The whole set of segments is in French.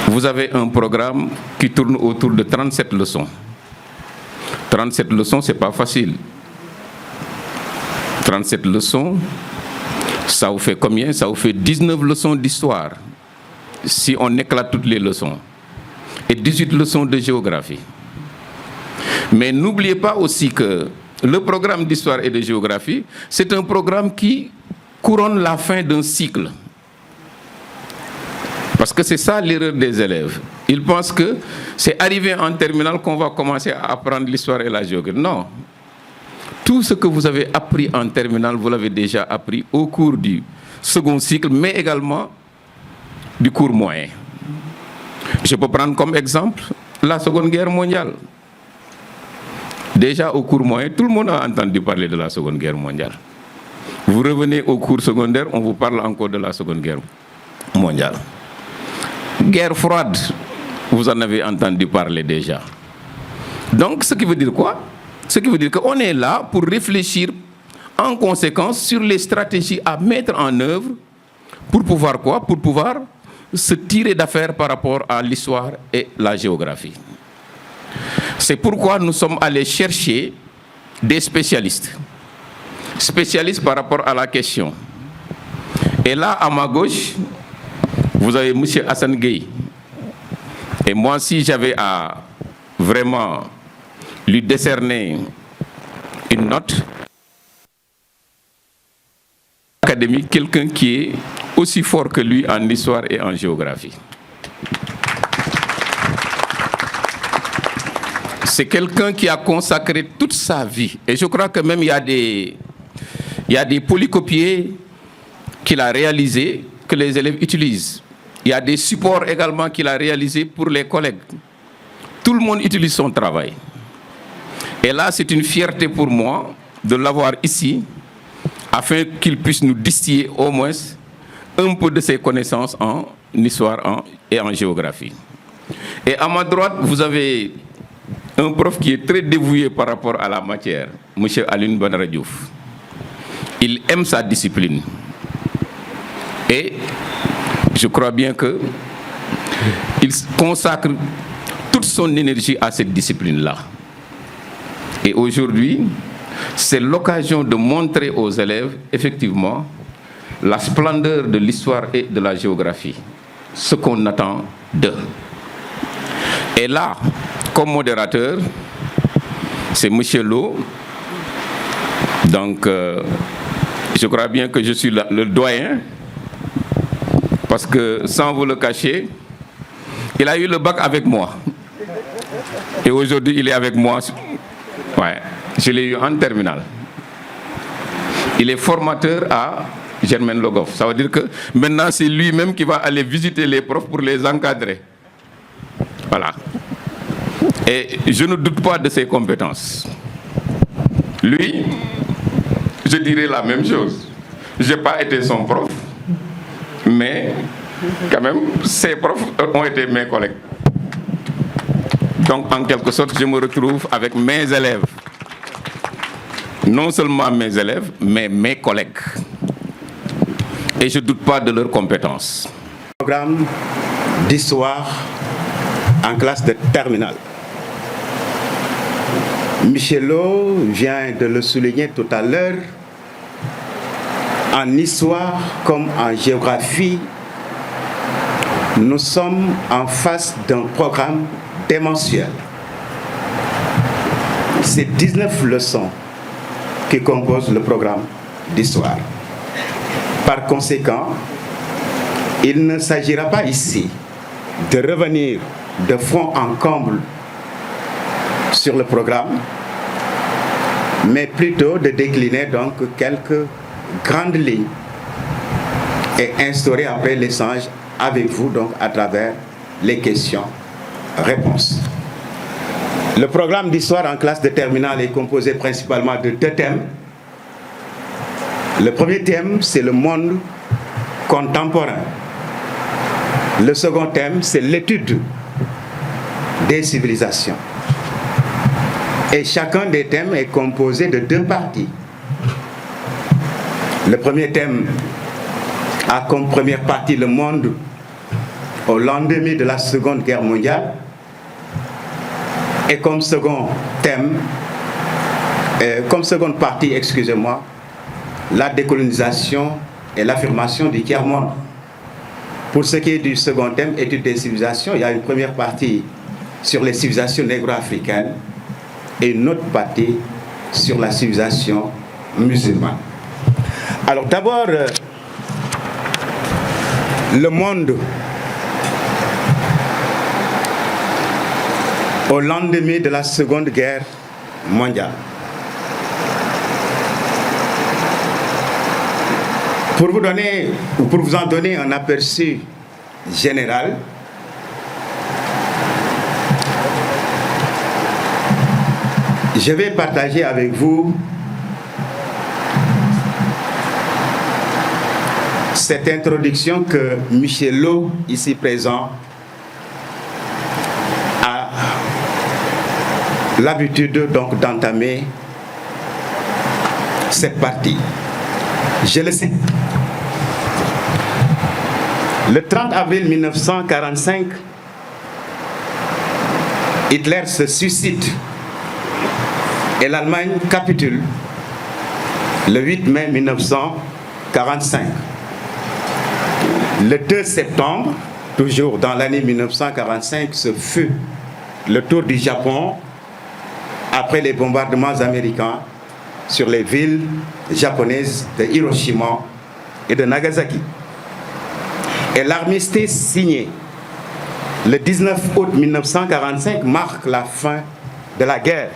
vous avez un programme qui tourne autour de 37 leçons. 37 leçons, c'est pas facile. 37 leçons, ça vous fait combien? Ça vous fait 19 leçons d'histoire, si on éclate toutes les leçons, et 18 leçons de géographie. Mais n'oubliez pas aussi que le programme d'histoire et de géographie, c'est un programme qui couronne la fin d'un cycle. Parce que c'est ça l'erreur des élèves. Ils pensent que c'est arrivé en terminale qu'on va commencer à apprendre l'histoire et la géographie. Non. Tout ce que vous avez appris en terminale, vous l'avez déjà appris au cours du second cycle, mais également du cours moyen. Je peux prendre comme exemple la Seconde Guerre mondiale. Déjà au cours moyen, tout le monde a entendu parler de la Seconde Guerre mondiale. Vous revenez au cours secondaire, on vous parle encore de la Seconde Guerre mondiale. Guerre froide, vous en avez entendu parler déjà. Donc, ce qui veut dire quoi? Ce qui veut dire qu'on est là pour réfléchir en conséquence sur les stratégies à mettre en œuvre pour pouvoir quoi? Pour pouvoir se tirer d'affaire par rapport à l'histoire et la géographie. C'est pourquoi nous sommes allés chercher des spécialistes. Spécialistes par rapport à la question. Et là, à ma gauche, vous avez M. Hassan Gueye. Et moi, si j'avais à vraiment lui décerner une note académique, quelqu'un qui est aussi fort que lui en histoire et en géographie. C'est quelqu'un qui a consacré toute sa vie. Et je crois que même il y a des polycopiés qu'il a réalisés, que les élèves utilisent. Il y a des supports également qu'il a réalisés pour les collègues. Tout le monde utilise son travail. Et là, c'est une fierté pour moi de l'avoir ici, afin qu'il puisse nous distiller au moins un peu de ses connaissances en histoire et en géographie. Et à ma droite, vous avez un prof qui est très dévoué par rapport à la matière, M. Alioune Badara Diouf. Il aime sa discipline. Et je crois bien qu'il consacre toute son énergie à cette discipline-là. Et aujourd'hui, c'est l'occasion de montrer aux élèves, effectivement, la splendeur de l'histoire et de la géographie, ce qu'on attend d'eux. Et là, comme modérateur, c'est M. Lo. Donc, je crois bien que je suis le doyen, parce que, sans vous le cacher, il a eu le bac avec moi. Et aujourd'hui, il est avec moi. Ouais, je l'ai eu en terminale. Il est formateur à Germaine Logoff. Ça veut dire que maintenant, c'est lui-même qui va aller visiter les profs pour les encadrer. Voilà. Et je ne doute pas de ses compétences. Lui, je dirais la même chose. Je n'ai pas été son prof, mais quand même, ses profs ont été mes collègues. Donc, en quelque sorte, je me retrouve avec mes élèves. Non seulement mes élèves, mais mes collègues. Et je ne doute pas de leurs compétences. Programme d'histoire en classe de terminale. Michelot vient de le souligner tout à l'heure. En histoire comme en géographie, nous sommes en face d'un programme démentiel. C'est 19 leçons qui composent le programme d'histoire. Par conséquent, il ne s'agira pas ici de revenir de fond en comble sur le programme, mais plutôt de décliner donc quelques grandes lignes et instaurer après l'échange avec vous donc à travers les questions-réponses. Le programme d'histoire en classe de terminale est composé principalement de 2 thèmes. Le premier thème, c'est le monde contemporain. Le second thème, c'est l'étude des civilisations. Et chacun des thèmes est composé de 2 parties. Le premier thème a comme première partie le monde au lendemain de la Seconde Guerre mondiale, et comme second thème, comme seconde partie, excusez-moi, la décolonisation et l'affirmation du tiers-monde. Pour ce qui est du second thème, étude des civilisations, il y a une première partie sur les civilisations négro-africaines et une autre partie sur la civilisation musulmane. Alors d'abord, le monde au lendemain de la Seconde Guerre mondiale. Pour vous en donner un aperçu général, je vais partager avec vous cette introduction que Michel Lo, ici présent, a l'habitude donc d'entamer cette partie. Je le sais. Le 30 avril 1945, Hitler se suicide et l'Allemagne capitule le 8 mai 1945. Le 2 septembre, toujours dans l'année 1945, ce fut le tour du Japon après les bombardements américains sur les villes japonaises de Hiroshima et de Nagasaki. Et l'armistice signé le 19 août 1945 marque la fin de la guerre.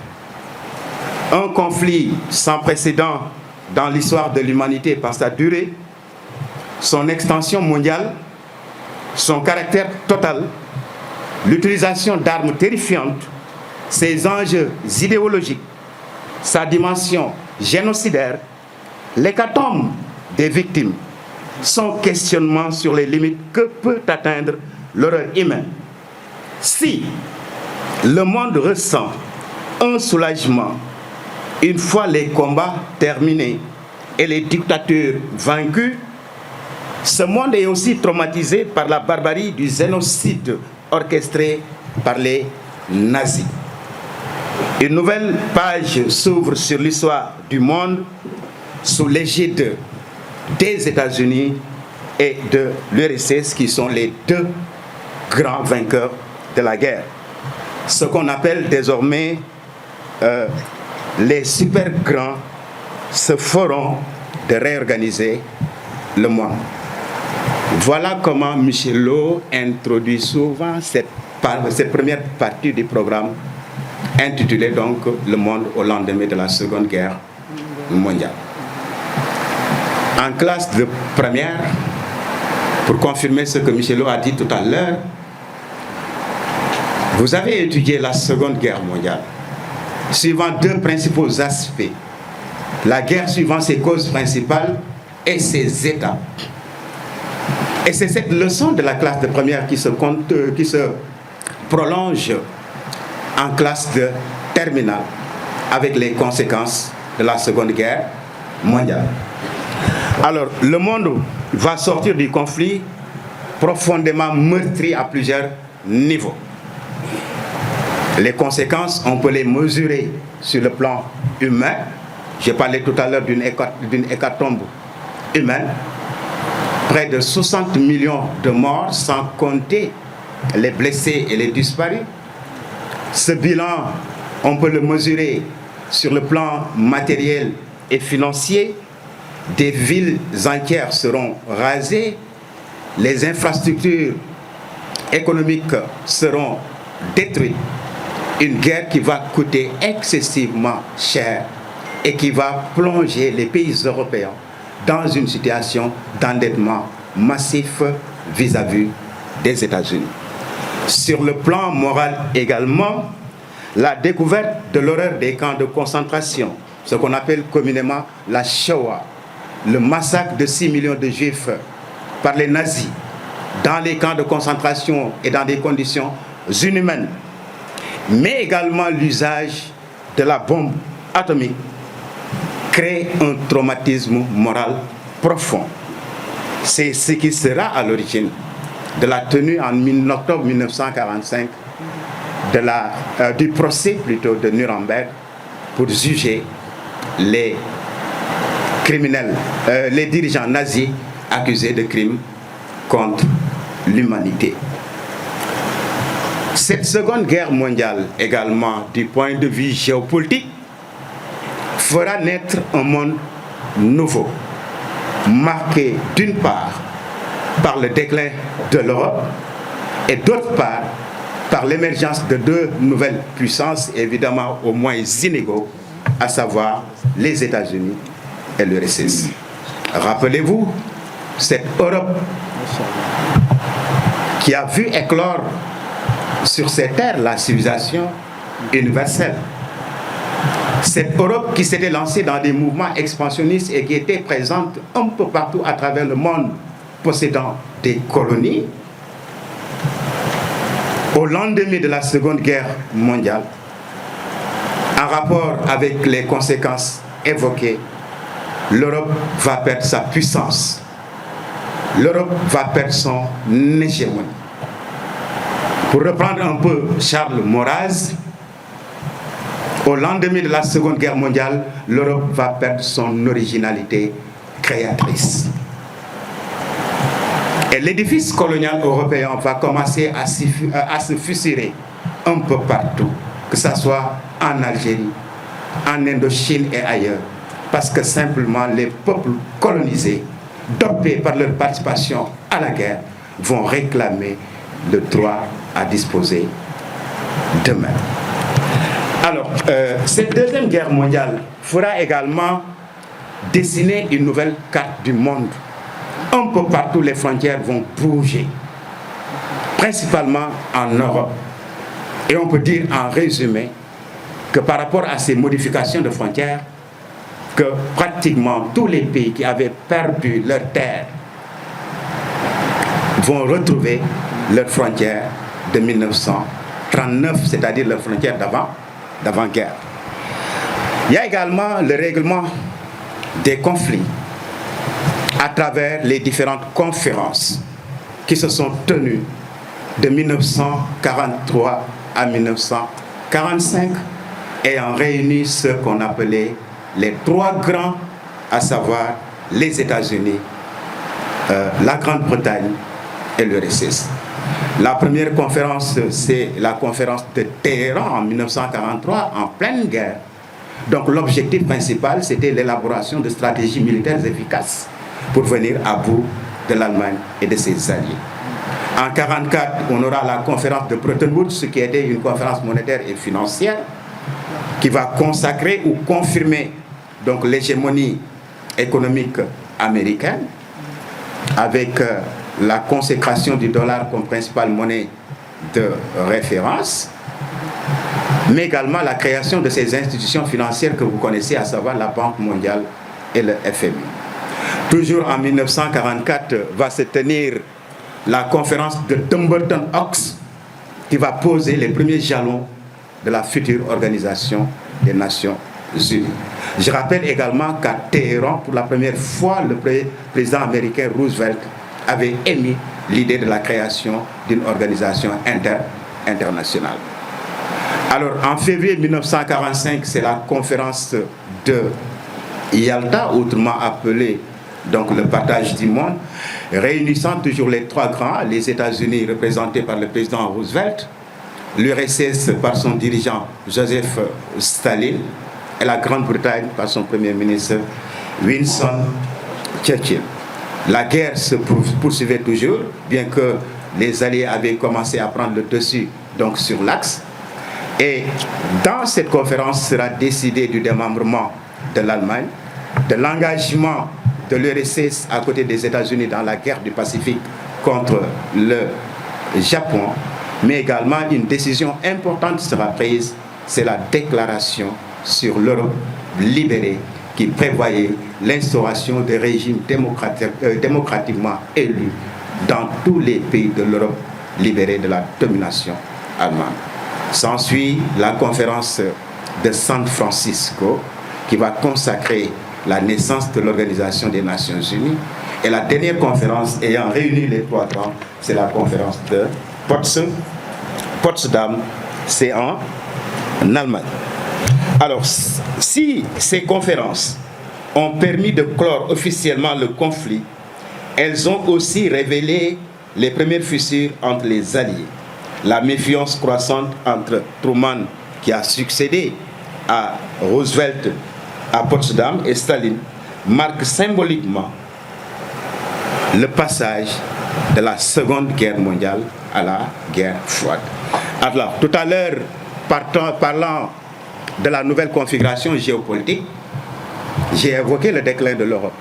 Un conflit sans précédent dans l'histoire de l'humanité par sa durée, son extension mondiale, son caractère total, l'utilisation d'armes terrifiantes, ses enjeux idéologiques, sa dimension génocidaire, l'hécatombe des victimes, son questionnement sur les limites que peut atteindre l'horreur humaine. Si le monde ressent un soulagement une fois les combats terminés et les dictatures vaincues, ce monde est aussi traumatisé par la barbarie du génocide orchestré par les nazis. Une nouvelle page s'ouvre sur l'histoire du monde sous l'égide des États-Unis et de l'URSS, qui sont les deux grands vainqueurs de la guerre. Ce qu'on appelle désormais les super grands se feront de réorganiser le monde. Voilà comment Michel Lo introduit souvent cette première partie du programme intitulée donc « Le monde au lendemain de la Seconde Guerre mondiale ». En classe de première, pour confirmer ce que Michel Lo a dit tout à l'heure, vous avez étudié la Seconde Guerre mondiale suivant deux principaux aspects. La guerre suivant ses causes principales et ses étapes. Et c'est cette leçon de la classe de première qui se prolonge en classe de terminale avec les conséquences de la Seconde Guerre mondiale. Alors, le monde va sortir du conflit profondément meurtri à plusieurs niveaux. Les conséquences, on peut les mesurer sur le plan humain. J'ai parlé tout à l'heure d'une hécatombe humaine. Près de 60 millions de morts, sans compter les blessés et les disparus. Ce bilan, on peut le mesurer sur le plan matériel et financier. Des villes entières seront rasées, les infrastructures économiques seront détruites. Une guerre qui va coûter excessivement cher et qui va plonger les pays européens dans une situation d'endettement massif vis-à-vis des États-Unis. Sur le plan moral également, la découverte de l'horreur des camps de concentration, ce qu'on appelle communément la Shoah, le massacre de 6 millions de Juifs par les nazis dans les camps de concentration et dans des conditions inhumaines, mais également l'usage de la bombe atomique, crée un traumatisme moral profond. C'est ce qui sera à l'origine de la tenue en octobre 1945 du procès plutôt de Nuremberg pour juger les criminels, les dirigeants nazis accusés de crimes contre l'humanité. Cette Seconde Guerre mondiale également, du point de vue géopolitique, fera naître un monde nouveau, marqué d'une part par le déclin de l'Europe et d'autre part par l'émergence de deux nouvelles puissances, évidemment au moins inégaux, à savoir les États-Unis et l'URSS. Rappelez-vous, cette Europe qui a vu éclore sur ces terres la civilisation universelle. Cette Europe qui s'était lancée dans des mouvements expansionnistes et qui était présente un peu partout à travers le monde, possédant des colonies. Au lendemain de la Seconde Guerre mondiale, en rapport avec les conséquences évoquées, l'Europe va perdre sa puissance. L'Europe va perdre son hégémonie. Pour reprendre un peu Charles Maurras, au lendemain de la Seconde Guerre mondiale, l'Europe va perdre son originalité créatrice. Et l'édifice colonial européen va commencer à se fissurer un peu partout, que ce soit en Algérie, en Indochine et ailleurs, parce que simplement les peuples colonisés, dopés par leur participation à la guerre, vont réclamer le droit à disposer d'eux-mêmes. Alors, cette Deuxième Guerre mondiale fera également dessiner une nouvelle carte du monde. Un peu partout, les frontières vont bouger, principalement en Europe. Et on peut dire en résumé que par rapport à ces modifications de frontières, que pratiquement tous les pays qui avaient perdu leurs terres vont retrouver leurs frontières de 1939, c'est-à-dire leurs frontières d'avant-guerre. Il y a également le règlement des conflits à travers les différentes conférences qui se sont tenues de 1943 à 1945 ayant réuni ce qu'on appelait les trois grands, à savoir les États-Unis, la Grande-Bretagne et l'URSS. La première conférence, c'est la conférence de Téhéran en 1943, en pleine guerre. Donc l'objectif principal, c'était l'élaboration de stratégies militaires efficaces pour venir à bout de l'Allemagne et de ses alliés. En 1944, on aura la conférence de Bretton Woods, qui était une conférence monétaire et financière, qui va consacrer ou confirmer donc l'hégémonie économique américaine, avec la consécration du dollar comme principale monnaie de référence, mais également la création de ces institutions financières que vous connaissez, à savoir la Banque mondiale et le FMI. Toujours en 1944 va se tenir la conférence de Dumbarton Oaks, qui va poser les premiers jalons de la future organisation des Nations Unies. Je rappelle également qu'à Téhéran, pour la première fois, le président américain Roosevelt avait émis l'idée de la création d'une organisation internationale. Alors, en février 1945, c'est la conférence de Yalta, autrement appelée donc le partage du monde, réunissant toujours les trois grands, les États-Unis représentés par le président Roosevelt, l'URSS par son dirigeant Joseph Staline et la Grande-Bretagne par son premier ministre Winston Churchill. La guerre se poursuivait toujours, bien que les Alliés avaient commencé à prendre le dessus donc sur l'axe. Et dans cette conférence sera décidé du démembrement de l'Allemagne, de l'engagement de l'URSS à côté des États-Unis dans la guerre du Pacifique contre le Japon, mais également une décision importante sera prise, c'est la déclaration sur l'Europe libérée qui prévoyait l'instauration de régimes démocratiquement élus dans tous les pays de l'Europe libérée de la domination allemande. S'ensuit la conférence de San Francisco qui va consacrer la naissance de l'Organisation des Nations Unies Et la dernière conférence ayant réuni les 3 grands, c'est la conférence de Potsdam, c'est en Allemagne. Alors, si ces conférences ont permis de clore officiellement le conflit, elles ont aussi révélé les premières fissures entre les alliés. La méfiance croissante entre Truman, qui a succédé à Roosevelt à Potsdam, et Staline, marque symboliquement le passage de la Seconde Guerre mondiale à la guerre froide. Alors, tout à l'heure, parlant de la nouvelle configuration géopolitique, j'ai évoqué le déclin de l'Europe.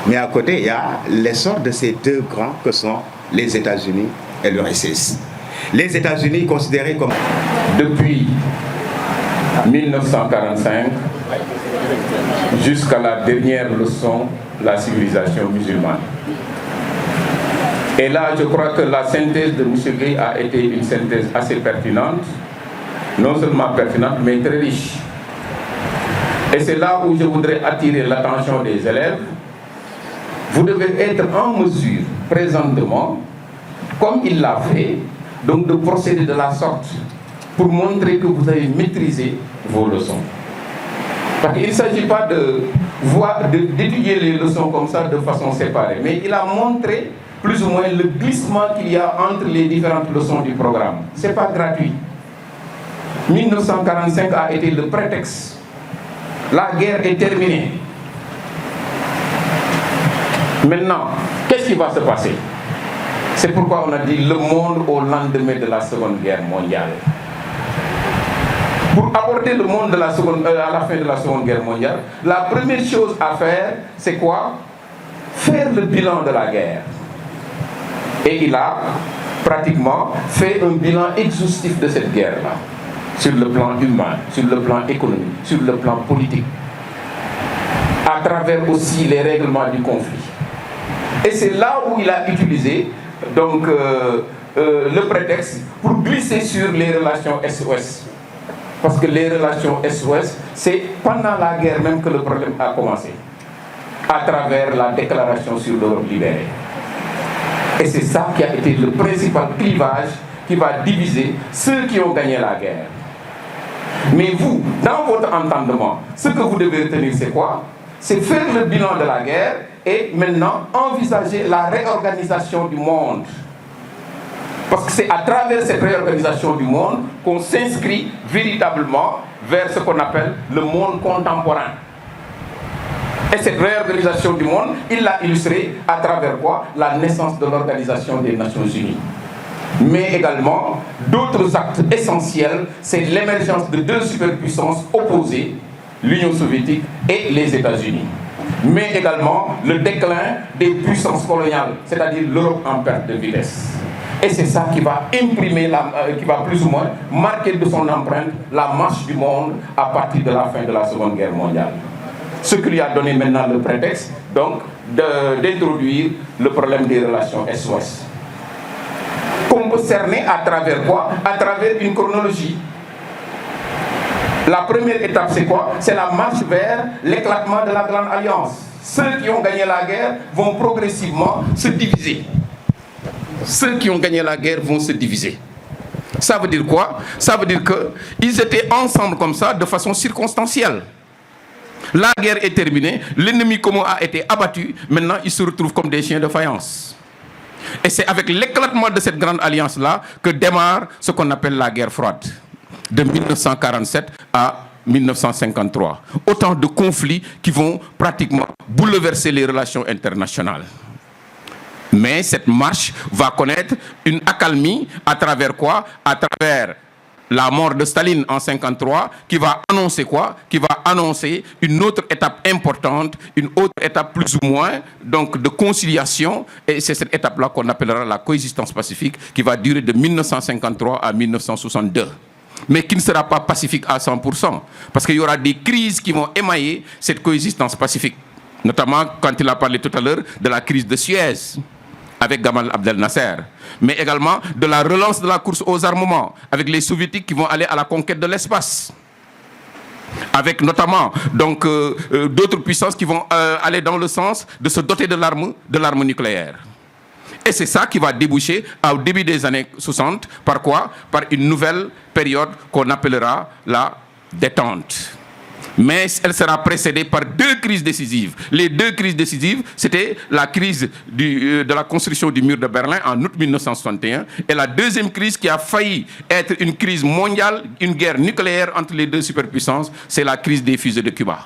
Mais à côté, il y a l'essor de ces 2 grands que sont les États-Unis et l'URSS. Les États-Unis considérés comme... Depuis 1945 jusqu'à la dernière leçon, la civilisation musulmane. Et là, je crois que la synthèse de M. Gueye a été une synthèse assez pertinente, non seulement pertinente, mais très riche. Et c'est là où je voudrais attirer l'attention des élèves. Vous devez être en mesure, présentement, comme il l'a fait, donc de procéder de la sorte pour montrer que vous avez maîtrisé vos leçons. Parce qu'il ne s'agit pas d'étudier les leçons comme ça de façon séparée, mais il a montré plus ou moins le glissement qu'il y a entre les différentes leçons du programme. Ce n'est pas gratuit. 1945 a été le prétexte. La guerre est terminée. Maintenant, qu'est-ce qui va se passer? C'est pourquoi on a dit le monde au lendemain de la Seconde Guerre mondiale. Pour aborder le monde à la fin de la Seconde Guerre mondiale, la première chose à faire, c'est quoi? Faire le bilan de la guerre. Et il a pratiquement fait un bilan exhaustif de cette guerre-là, sur le plan humain, sur le plan économique, sur le plan politique, à travers aussi les règlements du conflit. Et c'est là où il a utilisé donc, le prétexte pour glisser sur les relations Est-Ouest. Parce que les relations Est-Ouest, c'est pendant la guerre même que le problème a commencé, à travers la déclaration sur l'Europe libérée. Et c'est ça qui a été le principal clivage qui va diviser ceux qui ont gagné la guerre. Mais vous, dans votre entendement, ce que vous devez retenir, c'est quoi? C'est faire le bilan de la guerre et maintenant envisager la réorganisation du monde. Parce que c'est à travers cette réorganisation du monde qu'on s'inscrit véritablement vers ce qu'on appelle le monde contemporain. Et cette réorganisation du monde, il l'a illustré à travers quoi? La naissance de l'Organisation des Nations Unies. Mais également, d'autres actes essentiels, c'est l'émergence de 2 superpuissances opposées, l'Union soviétique et les États-Unis. Mais également le déclin des puissances coloniales, c'est-à-dire l'Europe en perte de vitesse. Et c'est ça qui va imprimer, qui va plus ou moins marquer de son empreinte la marche du monde à partir de la fin de la Seconde Guerre mondiale. Ce qui lui a donné maintenant le prétexte, donc, d'introduire le problème des relations Est-Ouest. Qu'on peut cerner à travers quoi? À travers une chronologie. La première étape, c'est quoi? C'est la marche vers l'éclatement de la Grande Alliance. Ceux qui ont gagné la guerre vont progressivement se diviser. Ceux qui ont gagné la guerre vont se diviser. Ça veut dire quoi? Ça veut dire qu'ils étaient ensemble comme ça de façon circonstancielle. La guerre est terminée, l'ennemi commun a été abattu, maintenant ils se retrouvent comme des chiens de faïence. Et c'est avec l'éclatement de cette grande alliance-là que démarre ce qu'on appelle la guerre froide, de 1947 à 1953. Autant de conflits qui vont pratiquement bouleverser les relations internationales. Mais cette marche va connaître une accalmie à travers quoi? À travers la mort de Staline en 1953, qui va annoncer quoi? Qui va annoncer une autre étape importante, une autre étape plus ou moins donc de conciliation. Et c'est cette étape-là qu'on appellera la coexistence pacifique, qui va durer de 1953 à 1962. Mais qui ne sera pas pacifique à 100%, parce qu'il y aura des crises qui vont émailler cette coexistence pacifique. Notamment quand il a parlé tout à l'heure de la crise de Suez, avec Gamal Abdel Nasser, mais également de la relance de la course aux armements, avec les soviétiques qui vont aller à la conquête de l'espace. avec notamment donc d'autres puissances qui vont aller dans le sens de se doter de l'arme nucléaire. Et c'est ça qui va déboucher au début des années 60, par quoi? Par une nouvelle période qu'on appellera la détente. Mais elle sera précédée par 2 crises décisives. Les 2 crises décisives, c'était la crise de la construction du mur de Berlin en août 1961 et la deuxième crise qui a failli être une crise mondiale, une guerre nucléaire entre les 2 superpuissances, c'est la crise des fusées de Cuba.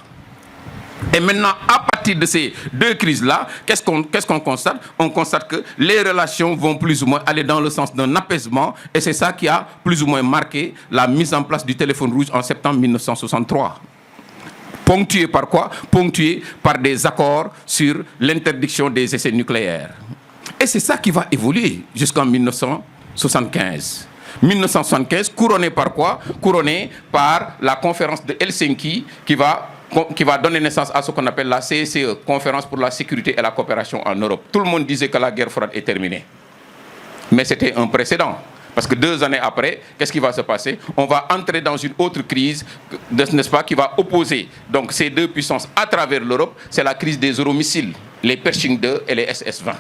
Et maintenant, à partir de ces 2 crises-là, qu'est-ce qu'on constate? On constate que les relations vont plus ou moins aller dans le sens d'un apaisement et c'est ça qui a plus ou moins marqué la mise en place du téléphone rouge en septembre 1963. Ponctué par quoi? Ponctué par des accords sur l'interdiction des essais nucléaires. Et c'est ça qui va évoluer jusqu'en 1975. 1975, couronné par quoi? Couronné par la conférence de Helsinki qui va donner naissance à ce qu'on appelle la CSCE, Conférence pour la sécurité et la coopération en Europe. Tout le monde disait que la guerre froide est terminée. Mais c'était un précédent. Parce que 2 années après, qu'est-ce qui va se passer? On va entrer dans une autre crise, n'est-ce pas, qui va opposer donc, ces 2 puissances à travers l'Europe. C'est la crise des euromissiles, les Pershing 2 et les SS-20.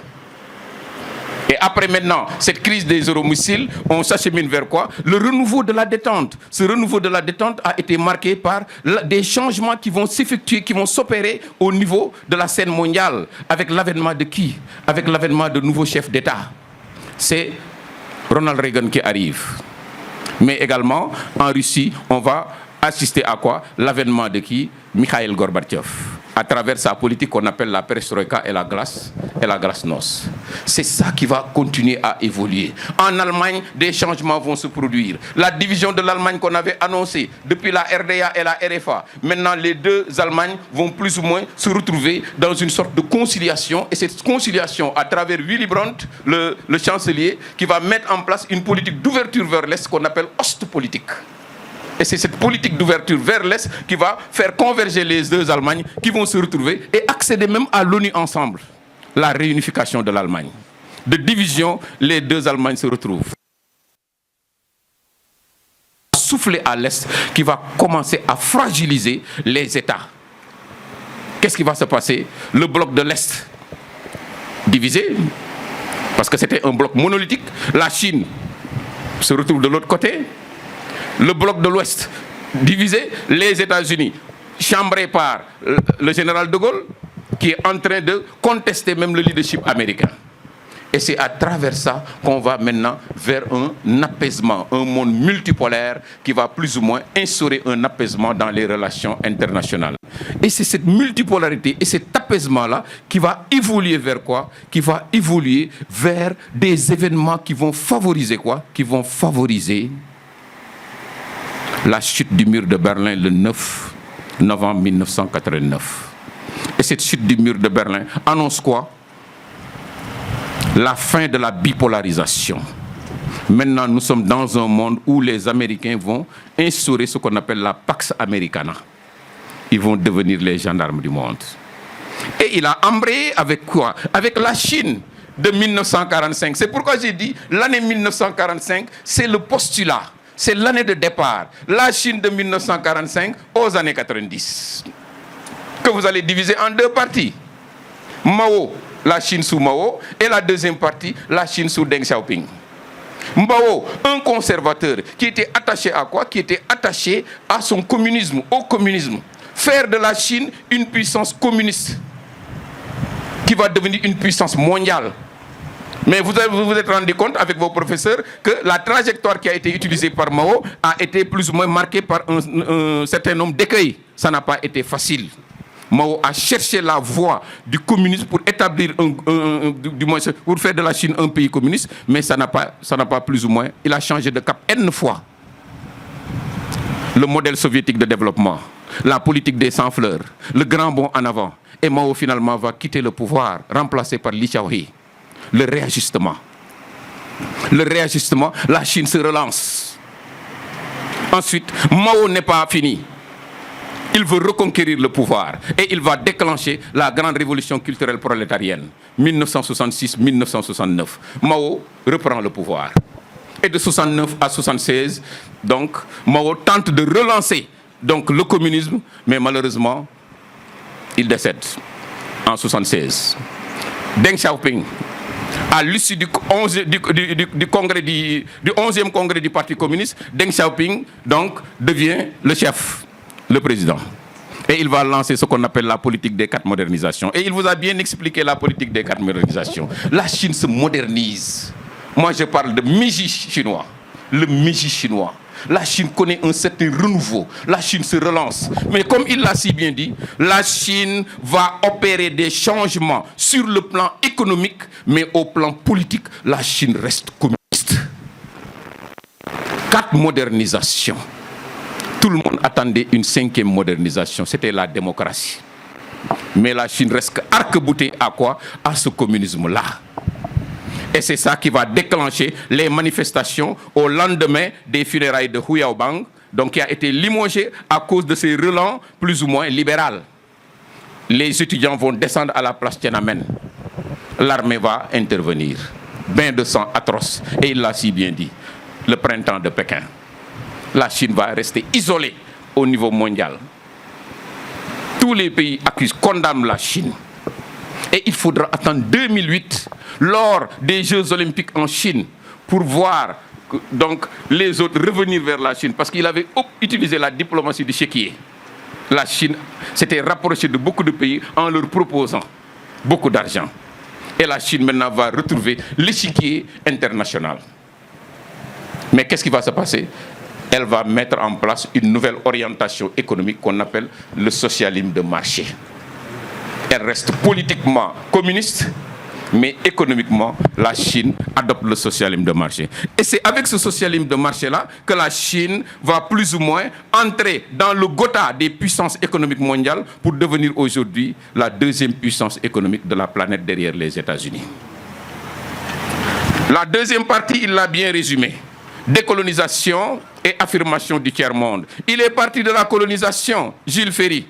Et après maintenant, cette crise des euromissiles, on s'achemine vers quoi? Le renouveau de la détente. Ce renouveau de la détente a été marqué par des changements qui vont s'effectuer, qui vont s'opérer au niveau de la scène mondiale. Avec l'avènement de qui? Avec l'avènement de nouveaux chefs d'État. C'est Ronald Reagan qui arrive. Mais également, en Russie, on va assister à quoi? L'avènement de qui? Mikhail Gorbatchev. À travers sa politique qu'on appelle la perestroïka et la glasnost. C'est ça qui va continuer à évoluer. En Allemagne, des changements vont se produire. La division de l'Allemagne qu'on avait annoncée depuis la RDA et la RFA, maintenant les 2 Allemagnes vont plus ou moins se retrouver dans une sorte de conciliation. Et cette conciliation, à travers Willy Brandt, le chancelier, qui va mettre en place une politique d'ouverture vers l'Est qu'on appelle Ostpolitik. Et c'est cette politique d'ouverture vers l'Est qui va faire converger les 2 Allemagnes qui vont se retrouver et accéder même à l'ONU ensemble. La réunification de l'Allemagne. De division, les 2 Allemagnes se retrouvent. Souffler à l'Est qui va commencer à fragiliser les États. Qu'est-ce qui va se passer? Le bloc de l'Est divisé, parce que c'était un bloc monolithique. La Chine se retrouve de l'autre côté. Le bloc de l'Ouest divisé, les États-Unis chambrés par le général de Gaulle qui est en train de contester même le leadership américain. Et c'est à travers ça qu'on va maintenant vers un apaisement, un monde multipolaire qui va plus ou moins instaurer un apaisement dans les relations internationales. Et c'est cette multipolarité et cet apaisement-là qui va évoluer vers quoi? Qui va évoluer vers des événements qui vont favoriser quoi? Qui vont favoriser la chute du mur de Berlin le 9 novembre 1989. Et cette chute du mur de Berlin annonce quoi? La fin de la bipolarisation. Maintenant, nous sommes dans un monde où les Américains vont instaurer ce qu'on appelle la Pax Americana. Ils vont devenir les gendarmes du monde. Et il a embrayé avec quoi? Avec la Chine de 1945. C'est pourquoi j'ai dit l'année 1945, c'est le postulat. C'est l'année de départ. La Chine de 1945 aux années 90. Que vous allez diviser en 2 parties. Mao, la Chine sous Mao, et la deuxième partie, la Chine sous Deng Xiaoping. Mao, un conservateur qui était attaché à quoi? Qui était attaché à son communisme, au communisme. Faire de la Chine une puissance communiste qui va devenir une puissance mondiale. Mais vous vous êtes rendu compte avec vos professeurs que la trajectoire qui a été utilisée par Mao a été plus ou moins marquée par un certain nombre d'écueils. Ça n'a pas été facile. Mao a cherché la voie du communisme pour établir du moins pour faire de la Chine un pays communiste, mais ça n'a pas plus ou moins. Il a changé de cap N fois. Le modèle soviétique de développement, la politique des sans-fleurs, le grand bond en avant. Et Mao finalement va quitter le pouvoir, remplacé par Li Xiaohui. Le réajustement. Le réajustement, la Chine se relance. Ensuite, Mao n'est pas fini. Il veut reconquérir le pouvoir et il va déclencher la grande révolution culturelle prolétarienne. 1966-1969. Mao reprend le pouvoir. Et de 69 à 76, donc, Mao tente de relancer donc le communisme, mais malheureusement, il décède en 1976. Deng Xiaoping, à l'issue du 11e congrès du Parti communiste, Deng Xiaoping donc, devient le chef, le président. Et il va lancer ce qu'on appelle la politique des 4 modernisations. Et il vous a bien expliqué la politique des 4 modernisations. La Chine se modernise. Moi, je parle de Meiji chinois. Le Meiji chinois. La Chine connaît un certain renouveau. La Chine se relance. Mais comme il l'a si bien dit, la Chine va opérer des changements sur le plan économique, mais au plan politique, la Chine reste communiste. 4 modernisations. Tout le monde attendait une 5e modernisation, c'était la démocratie. Mais la Chine reste arc-boutée à quoi? À ce communisme-là. Et c'est ça qui va déclencher les manifestations au lendemain des funérailles de Hu Yaobang, donc qui a été limogé à cause de ses relents plus ou moins libéraux. Les étudiants vont descendre à la place Tiananmen. L'armée va intervenir. Bain de sang atroce. Et il l'a si bien dit. Le printemps de Pékin. La Chine va rester isolée au niveau mondial. Tous les pays condamnent la Chine. Et il faudra attendre 2008, lors des Jeux Olympiques en Chine, pour voir donc, les autres revenir vers la Chine. Parce qu'il avait utilisé la diplomatie du chéquier. La Chine s'était rapprochée de beaucoup de pays en leur proposant beaucoup d'argent. Et la Chine maintenant va retrouver l'échiquier international. Mais qu'est-ce qui va se passer? Elle va mettre en place une nouvelle orientation économique qu'on appelle le socialisme de marché. Elle reste politiquement communiste, mais économiquement, la Chine adopte le socialisme de marché. Et c'est avec ce socialisme de marché-là que la Chine va plus ou moins entrer dans le Gotha des puissances économiques mondiales pour devenir aujourd'hui la 2e puissance économique de la planète derrière les États-Unis. La deuxième partie, il l'a bien résumé. Décolonisation et affirmation du tiers-monde. Il est parti de la colonisation, Jules Ferry.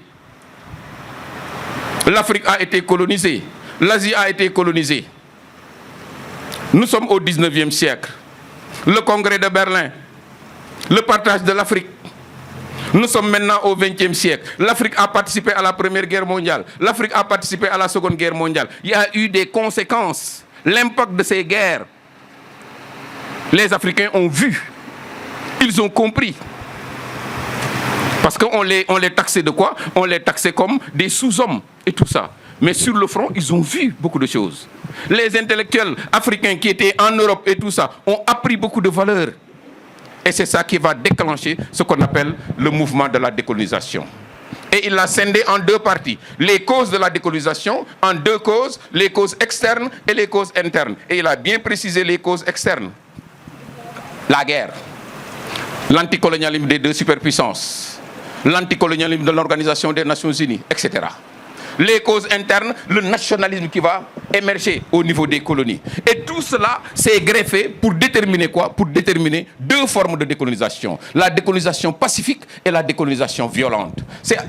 L'Afrique a été colonisée, l'Asie a été colonisée. Nous sommes au 19e siècle. Le congrès de Berlin, le partage de l'Afrique. Nous sommes maintenant au 20e siècle. L'Afrique a participé à la Première Guerre mondiale. L'Afrique a participé à la Seconde Guerre mondiale. Il y a eu des conséquences. L'impact de ces guerres, les Africains ont vu. Ils ont compris. Parce qu'on les taxait de quoi? On les taxait comme des sous-hommes et tout ça. Mais sur le front, ils ont vu beaucoup de choses. Les intellectuels africains qui étaient en Europe et tout ça ont appris beaucoup de valeurs. Et c'est ça qui va déclencher ce qu'on appelle le mouvement de la décolonisation. Et il l'a scindé en 2 parties. Les causes de la décolonisation en 2 causes, les causes externes et les causes internes. Et il a bien précisé les causes externes. La guerre, l'anticolonialisme des 2 superpuissances, l'anticolonialisme de l'Organisation des Nations Unies, etc. Les causes internes, le nationalisme qui va émerger au niveau des colonies. Et tout cela s'est greffé pour déterminer quoi? Pour déterminer 2 formes de décolonisation. La décolonisation pacifique et la décolonisation violente.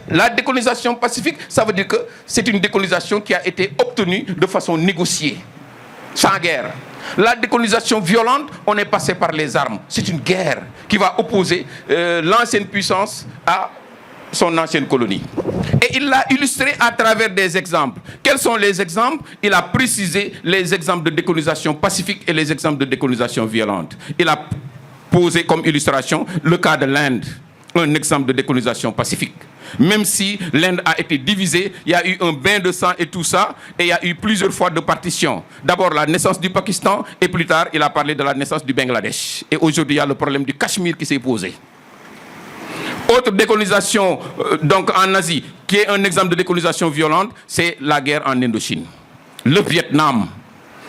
La décolonisation pacifique, ça veut dire que c'est une décolonisation qui a été obtenue de façon négociée, sans guerre. La décolonisation violente, on est passé par les armes. C'est une guerre qui va opposer l'ancienne puissance à son ancienne colonie. Et il l'a illustré à travers des exemples. Quels sont les exemples? Il a précisé les exemples de décolonisation pacifique et les exemples de décolonisation violente. Il a posé comme illustration le cas de l'Inde, un exemple de décolonisation pacifique. Même si l'Inde a été divisée, il y a eu un bain de sang et tout ça, et il y a eu plusieurs fois de partition. D'abord la naissance du Pakistan, et plus tard, il a parlé de la naissance du Bangladesh. Et aujourd'hui, il y a le problème du Cachemire qui s'est posé. Autre décolonisation donc en Asie, qui est un exemple de décolonisation violente, c'est la guerre en Indochine. Le Vietnam,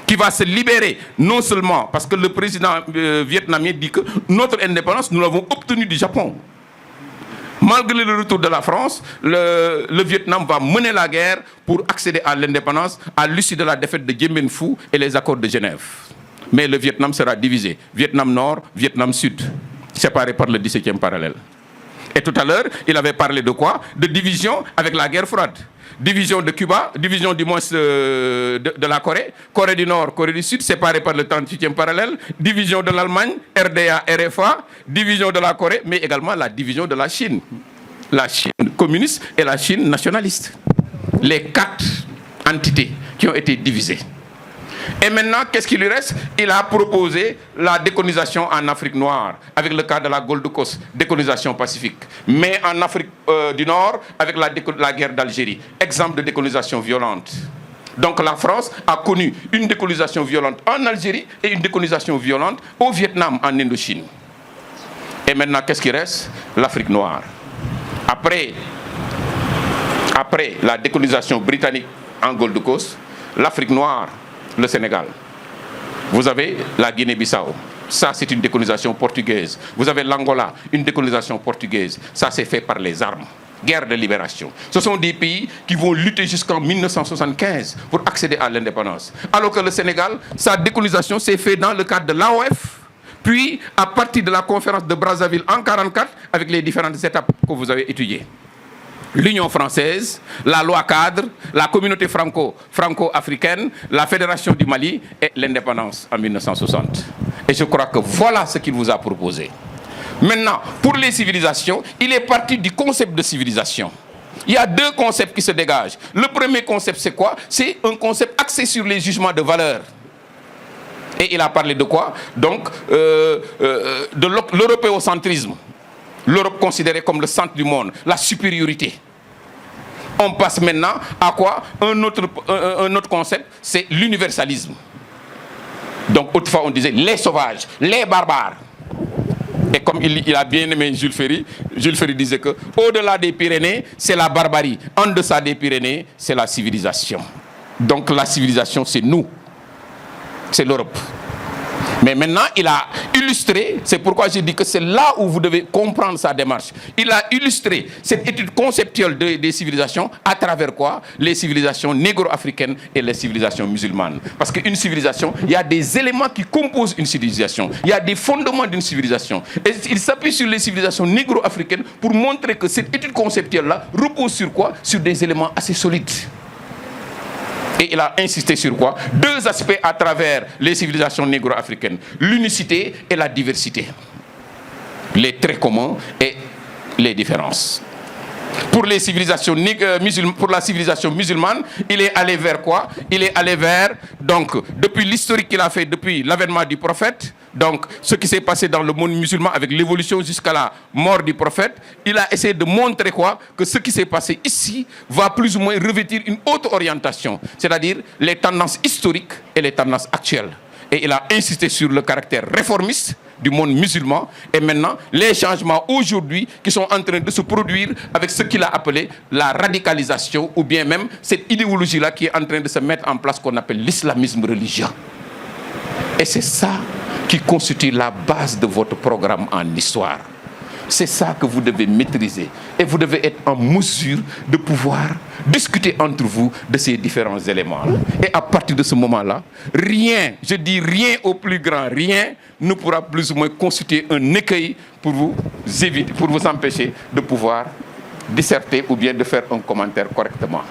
qui va se libérer, non seulement parce que le président vietnamien dit que notre indépendance, nous l'avons obtenue du Japon. Malgré le retour de la France, le Vietnam va mener la guerre pour accéder à l'indépendance à l'issue de la défaite de Dien Bien Phu et les accords de Genève. Mais le Vietnam sera divisé. Vietnam Nord, Vietnam Sud, séparés par le 17e parallèle. Et tout à l'heure, il avait parlé de quoi? De division avec la guerre froide. Division de Cuba, division du moins de la Corée, Corée du Nord, Corée du Sud, séparée par le 38e parallèle, division de l'Allemagne, RDA, RFA, division de la Corée, mais également la division de la Chine. la Chine communiste et la Chine nationaliste. Les 4 entités qui ont été divisées. Et maintenant, qu'est-ce qu'il lui reste? Il a proposé la décolonisation en Afrique noire, avec le cas de la Gold Coast, décolonisation pacifique. Mais en Afrique du Nord, avec la guerre d'Algérie, exemple de décolonisation violente. Donc la France a connu une décolonisation violente en Algérie et une décolonisation violente au Vietnam, en Indochine. Et maintenant, qu'est-ce qui reste? L'Afrique noire. Après la décolonisation britannique en Gold Coast, l'Afrique noire, le Sénégal. Vous avez la Guinée-Bissau. Ça, c'est une décolonisation portugaise. Vous avez l'Angola, une décolonisation portugaise. Ça, c'est fait par les armes. Guerre de libération. Ce sont des pays qui vont lutter jusqu'en 1975 pour accéder à l'indépendance. Alors que le Sénégal, sa décolonisation s'est faite dans le cadre de l'AOF, puis à partir de la conférence de Brazzaville en 1944, avec les différentes étapes que vous avez étudiées. L'Union française, la loi cadre, la communauté franco-africaine, la Fédération du Mali et l'indépendance en 1960. Et je crois que voilà ce qu'il vous a proposé. Maintenant, pour les civilisations, il est parti du concept de civilisation. Il y a 2 concepts qui se dégagent. Le premier concept, c'est quoi? C'est un concept axé sur les jugements de valeur. Et il a parlé de quoi? Donc, de l'européocentrisme. L'Europe considérée comme le centre du monde, la supériorité. On passe maintenant à quoi? Un autre concept, c'est l'universalisme. Donc autrefois on disait les sauvages, les barbares. Et comme il a bien aimé Jules Ferry disait que au-delà des Pyrénées, c'est la barbarie. En deçà des Pyrénées, c'est la civilisation. Donc la civilisation, c'est nous. C'est l'Europe. Mais maintenant, il a illustré, c'est pourquoi je dis que c'est là où vous devez comprendre sa démarche. Il a illustré cette étude conceptuelle des civilisations à travers quoi? Les civilisations négro-africaines et les civilisations musulmanes. Parce qu'une civilisation, il y a des éléments qui composent une civilisation. Il y a des fondements d'une civilisation. Et il s'appuie sur les civilisations négro-africaines pour montrer que cette étude conceptuelle-là repose sur quoi? Sur des éléments assez solides. Et il a insisté sur quoi? 2 aspects à travers les civilisations négro-africaines. L'unicité et la diversité. Les traits communs et les différences. Pour les civilisations pour la civilisation musulmane, il est allé vers quoi? Il est allé vers, donc, depuis l'historique qu'il a fait, depuis l'avènement du prophète, donc, ce qui s'est passé dans le monde musulman avec l'évolution jusqu'à la mort du prophète, il a essayé de montrer quoi? Que ce qui s'est passé ici va plus ou moins revêtir une autre orientation, c'est-à-dire les tendances historiques et les tendances actuelles. Et il a insisté sur le caractère réformiste du monde musulman et maintenant les changements aujourd'hui qui sont en train de se produire avec ce qu'il a appelé la radicalisation ou bien même cette idéologie-là qui est en train de se mettre en place qu'on appelle l'islamisme religieux. Et c'est ça qui constitue la base de votre programme en histoire. C'est ça que vous devez maîtriser. Et vous devez être en mesure de pouvoir discuter entre vous de ces différents éléments-là. Et à partir de ce moment-là, rien, je dis rien au plus grand, rien ne pourra plus ou moins constituer un écueil pour vous éviter, pour vous empêcher de pouvoir disserter ou bien de faire un commentaire correctement.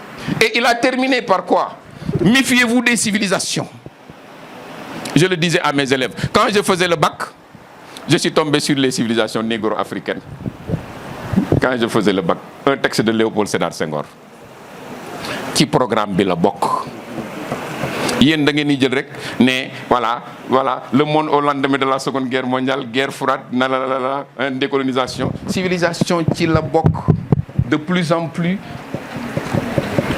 Et il a terminé par quoi? Méfiez-vous des civilisations. Je le disais à mes élèves. Quand je faisais le bac, je suis tombé sur les civilisations négro-africaines. Quand je faisais le bac, un texte de Léopold Sédar Senghor. Qui programme bi la bokk. Yéen da ngeen di jël rek ne voilà le monde au lendemain de la Seconde Guerre mondiale, guerre froide, décolonisation. Civilisation ci la bokk. De plus en plus,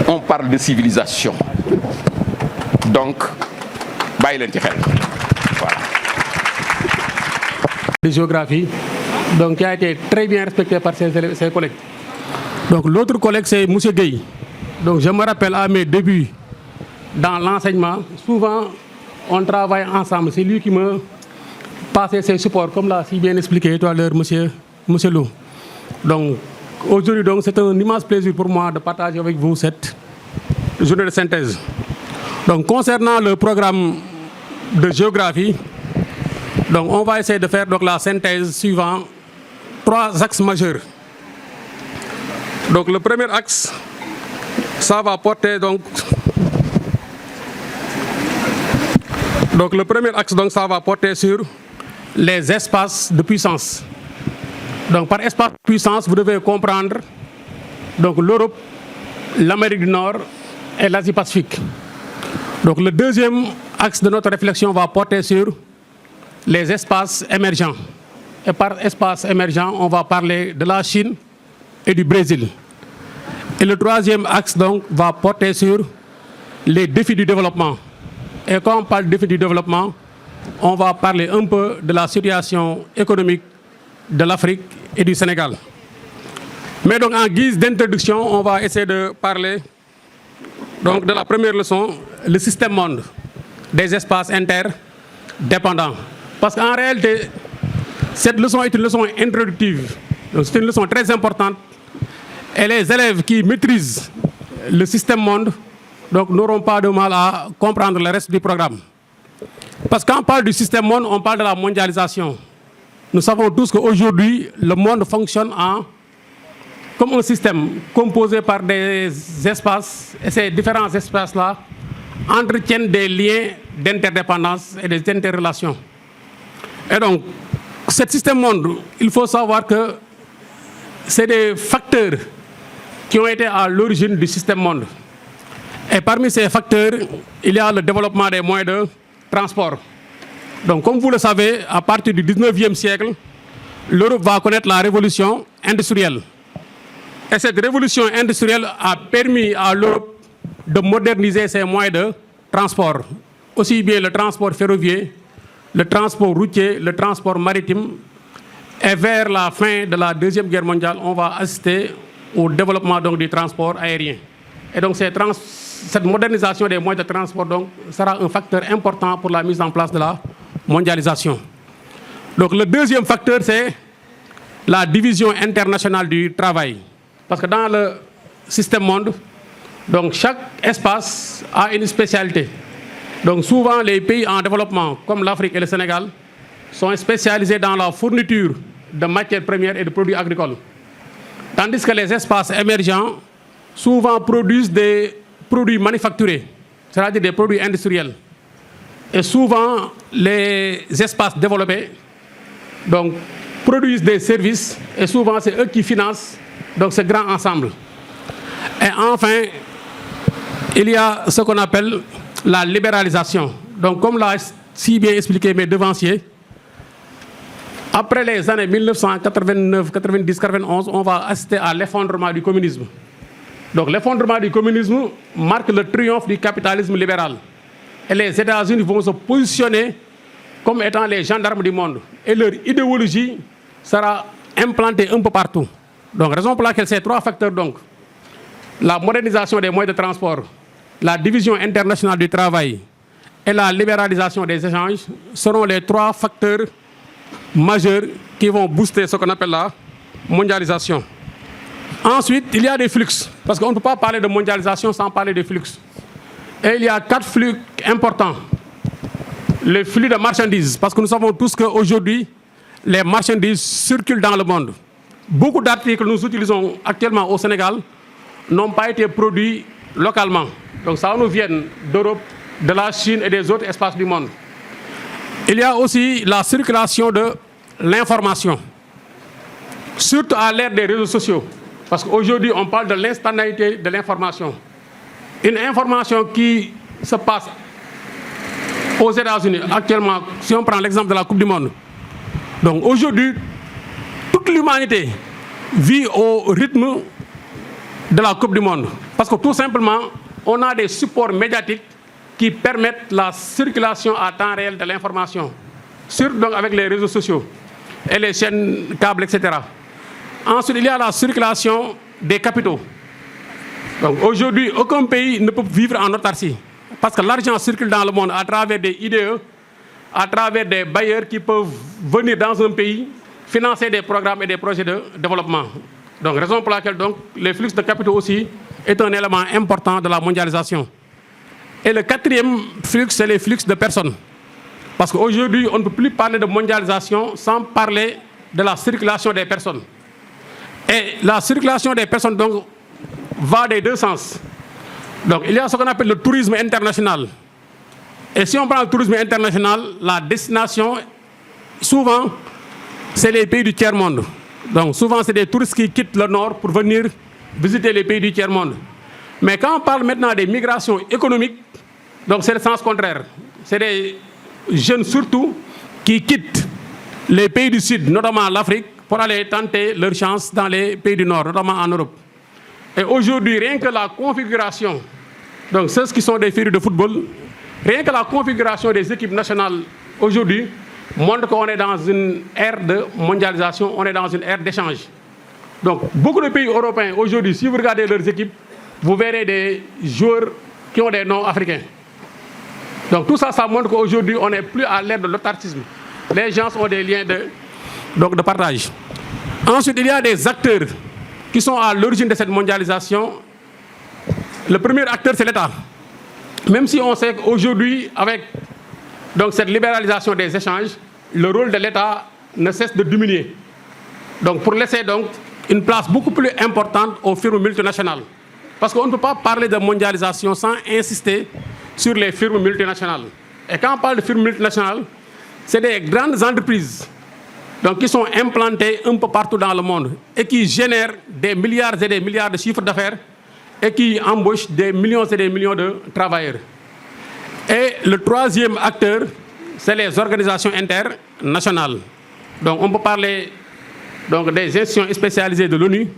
on parle de civilisation. Donc, bàyyi leen ci xel. Voilà. De géographie, donc qui a été très bien respecté par ses collègues. Donc l'autre collègue c'est M. Gueye. Donc je me rappelle à mes débuts dans l'enseignement, souvent on travaille ensemble. C'est lui qui me passait ses supports, comme l'a si bien expliqué tout à l'heure M. Lou. Donc aujourd'hui donc c'est un immense plaisir pour moi de partager avec vous cette journée de synthèse. Donc concernant le programme de géographie, donc on va essayer de faire donc la synthèse suivant 3 axes majeurs. Donc le premier axe, ça va porter donc le premier axe donc ça va porter sur les espaces de puissance. Donc par espace de puissance, vous devez comprendre donc l'Europe, l'Amérique du Nord et l'Asie-Pacifique. Donc le deuxième axe de notre réflexion va porter sur les espaces émergents. Et par espace émergent, on va parler de la Chine et du Brésil. Et le troisième axe donc va porter sur les défis du développement. Et quand on parle de défis du développement, on va parler un peu de la situation économique de l'Afrique et du Sénégal. Mais donc en guise d'introduction, on va essayer de parler donc de la première leçon, le système monde des espaces interdépendants. Parce qu'en réalité, cette leçon est une leçon introductive. C'est une leçon très importante. Et les élèves qui maîtrisent le système monde donc, n'auront pas de mal à comprendre le reste du programme. Parce que quand on parle du système monde, on parle de la mondialisation. Nous savons tous qu'aujourd'hui, le monde fonctionne comme un système composé par des espaces, et ces différents espaces-là entretiennent des liens d'interdépendance et des interrelations. Et donc, ce système monde, il faut savoir que c'est des facteurs qui ont été à l'origine du système monde. Et parmi ces facteurs, il y a le développement des moyens de transport. Donc, comme vous le savez, à partir du 19e siècle, l'Europe va connaître la révolution industrielle. Et cette révolution industrielle a permis à l'Europe de moderniser ses moyens de transport, aussi bien le transport ferroviaire, le transport routier, le transport maritime. Et vers la fin de la Deuxième Guerre mondiale, on va assister au développement donc, du transport aérien. Et donc cette modernisation des moyens de transport donc, sera un facteur important pour la mise en place de la mondialisation. Donc le deuxième facteur, c'est la division internationale du travail. Parce que dans le système monde, donc chaque espace a une spécialité. Donc souvent, les pays en développement, comme l'Afrique et le Sénégal, sont spécialisés dans la fourniture de matières premières et de produits agricoles. Tandis que les espaces émergents souvent produisent des produits manufacturés, c'est-à-dire des produits industriels. Et souvent, les espaces développés donc, produisent des services et souvent, c'est eux qui financent donc, ce grand ensemble. Et enfin, il y a ce qu'on appelle la libéralisation. Donc, comme l'a si bien expliqué mes devanciers, après les années 1989, 90, 91, on va assister à l'effondrement du communisme. Donc, l'effondrement du communisme marque le triomphe du capitalisme libéral. Et les États-Unis vont se positionner comme étant les gendarmes du monde. Et leur idéologie sera implantée un peu partout. Donc, raison pour laquelle ces trois facteurs, donc, la modernisation des moyens de transport, la division internationale du travail et la libéralisation des échanges seront les trois facteurs majeurs qui vont booster ce qu'on appelle la mondialisation. Ensuite, il y a des flux, parce qu'on ne peut pas parler de mondialisation sans parler de flux. Et il y a 4 flux importants. Le flux de marchandises, parce que nous savons tous qu'aujourd'hui, les marchandises circulent dans le monde. Beaucoup d'articles que nous utilisons actuellement au Sénégal n'ont pas été produits localement. Donc ça nous vient d'Europe, de la Chine et des autres espaces du monde. Il y a aussi la circulation de l'information, surtout à l'ère des réseaux sociaux. Parce qu'aujourd'hui, on parle de l'instantanéité de l'information. Une information qui se passe aux États-Unis actuellement, si on prend l'exemple de la Coupe du Monde. Donc aujourd'hui, toute l'humanité vit au rythme de la Coupe du Monde. Parce que tout simplement, on a des supports médiatiques qui permettent la circulation à temps réel de l'information, surtout donc avec les réseaux sociaux et les chaînes câbles, etc. Ensuite, il y a la circulation des capitaux. Donc aujourd'hui, aucun pays ne peut vivre en autarcie. Parce que l'argent circule dans le monde à travers des IDE, à travers des bailleurs qui peuvent venir dans un pays, financer des programmes et des projets de développement. Donc, raison pour laquelle donc, les flux de capitaux aussi est un élément important de la mondialisation. Et le quatrième flux, c'est les flux de personnes. Parce qu'aujourd'hui, on ne peut plus parler de mondialisation sans parler de la circulation des personnes. Et la circulation des personnes donc, va des deux sens. Donc, il y a ce qu'on appelle le tourisme international. Et si on prend le tourisme international, la destination, souvent, c'est les pays du tiers-monde. Donc, souvent, c'est des touristes qui quittent le nord pour venir visiter les pays du tiers-monde. Mais quand on parle maintenant des migrations économiques, donc c'est le sens contraire. C'est des jeunes surtout qui quittent les pays du Sud, notamment l'Afrique, pour aller tenter leur chance dans les pays du Nord, notamment en Europe. Et aujourd'hui, rien que la configuration, donc ceux qui sont des férus de football, rien que la configuration des équipes nationales aujourd'hui montre qu'on est dans une ère de mondialisation, on est dans une ère d'échange. Donc beaucoup de pays européens aujourd'hui, si vous regardez leurs équipes, vous verrez des joueurs qui ont des noms africains. Donc tout ça, ça montre qu'aujourd'hui, on n'est plus à l'ère de l'autarcisme. Les gens ont des liens de partage. Ensuite, il y a des acteurs qui sont à l'origine de cette mondialisation. Le premier acteur, c'est l'État. Même si on sait qu'aujourd'hui, avec donc, cette libéralisation des échanges, le rôle de l'État ne cesse de diminuer. Donc pour laisser donc une place beaucoup plus importante aux firmes multinationales. Parce qu'on ne peut pas parler de mondialisation sans insister sur les firmes multinationales. Et quand on parle de firmes multinationales, c'est des grandes entreprises donc, qui sont implantées un peu partout dans le monde et qui génèrent des milliards et des milliards de chiffres d'affaires et qui embauchent des millions et des millions de travailleurs. Et le troisième acteur, c'est les organisations internationales. Donc on peut parler donc, des institutions spécialisées de l'ONU,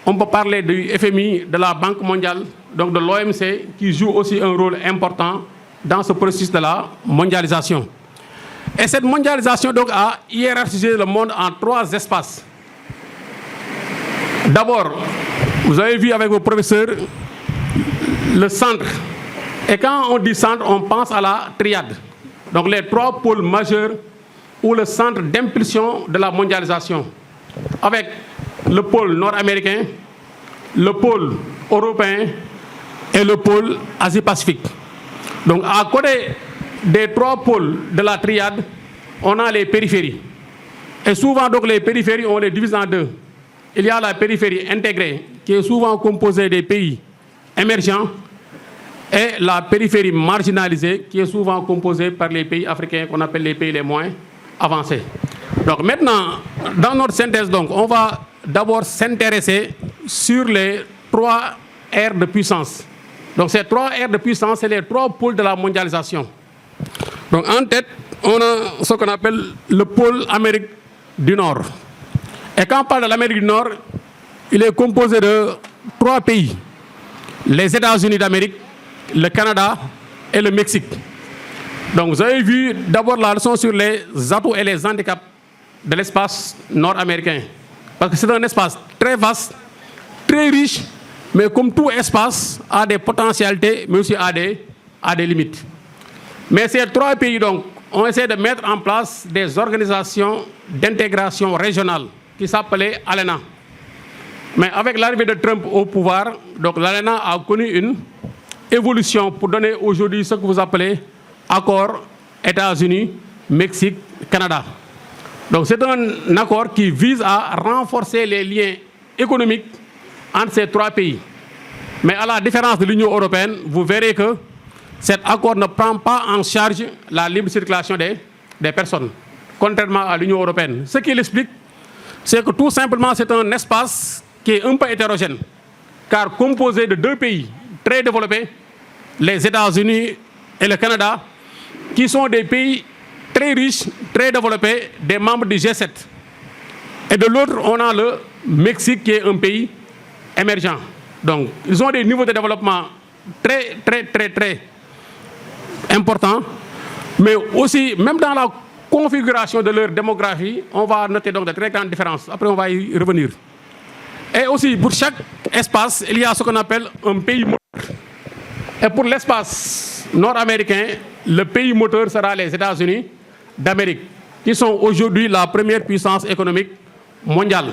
on peut parler du FMI, de la Banque mondiale, donc de l'OMC, qui joue aussi un rôle important dans ce processus de la mondialisation. Et cette mondialisation donc, a hiérarchisé le monde en 3 espaces. D'abord, vous avez vu avec vos professeurs le centre. Et quand on dit centre, on pense à la triade. Donc les 3 pôles majeurs ou le centre d'impulsion de la mondialisation. Avec le pôle nord-américain, le pôle européen et le pôle Asie-Pacifique. Donc à côté des 3 pôles de la triade, on a les périphéries. Et souvent, donc, les périphéries, on les divise en 2. Il y a la périphérie intégrée, qui est souvent composée des pays émergents, et la périphérie marginalisée, qui est souvent composée par les pays africains qu'on appelle les pays les moins avancés. Donc maintenant, dans notre synthèse, donc, on va d'abord s'intéresser sur les 3 aires de puissance. Donc ces 3 aires de puissance, c'est les 3 pôles de la mondialisation. Donc en tête, on a ce qu'on appelle le pôle Amérique du Nord. Et quand on parle de l'Amérique du Nord, il est composé de 3 pays. Les États-Unis d'Amérique, le Canada et le Mexique. Donc vous avez vu d'abord la leçon sur les atouts et les handicaps de l'espace nord-américain. Parce que c'est un espace très vaste, très riche, mais comme tout espace, a des potentialités, mais aussi a des limites. Mais ces 3 pays, donc, ont essayé de mettre en place des organisations d'intégration régionale qui s'appelaient ALENA. Mais avec l'arrivée de Trump au pouvoir, donc l'ALENA a connu une évolution pour donner aujourd'hui ce que vous appelez accord États-Unis, Mexique, Canada. Donc c'est un accord qui vise à renforcer les liens économiques entre ces 3 pays. Mais à la différence de l'Union européenne, vous verrez que cet accord ne prend pas en charge la libre circulation des personnes, contrairement à l'Union européenne. Ce qui l'explique, c'est que tout simplement c'est un espace qui est un peu hétérogène, car composé de 2 pays très développés, les États-Unis et le Canada, qui sont des pays très riches, très développés, des membres du G7. Et de l'autre, on a le Mexique qui est un pays émergent. Donc, ils ont des niveaux de développement très importants, mais aussi, même dans la configuration de leur démographie, on va noter donc de très grandes différences. Après, on va y revenir. Et aussi, pour chaque espace, il y a ce qu'on appelle un pays moteur. Et pour l'espace nord-américain, le pays moteur sera les États-Unis d'Amérique, qui sont aujourd'hui la première puissance économique mondiale.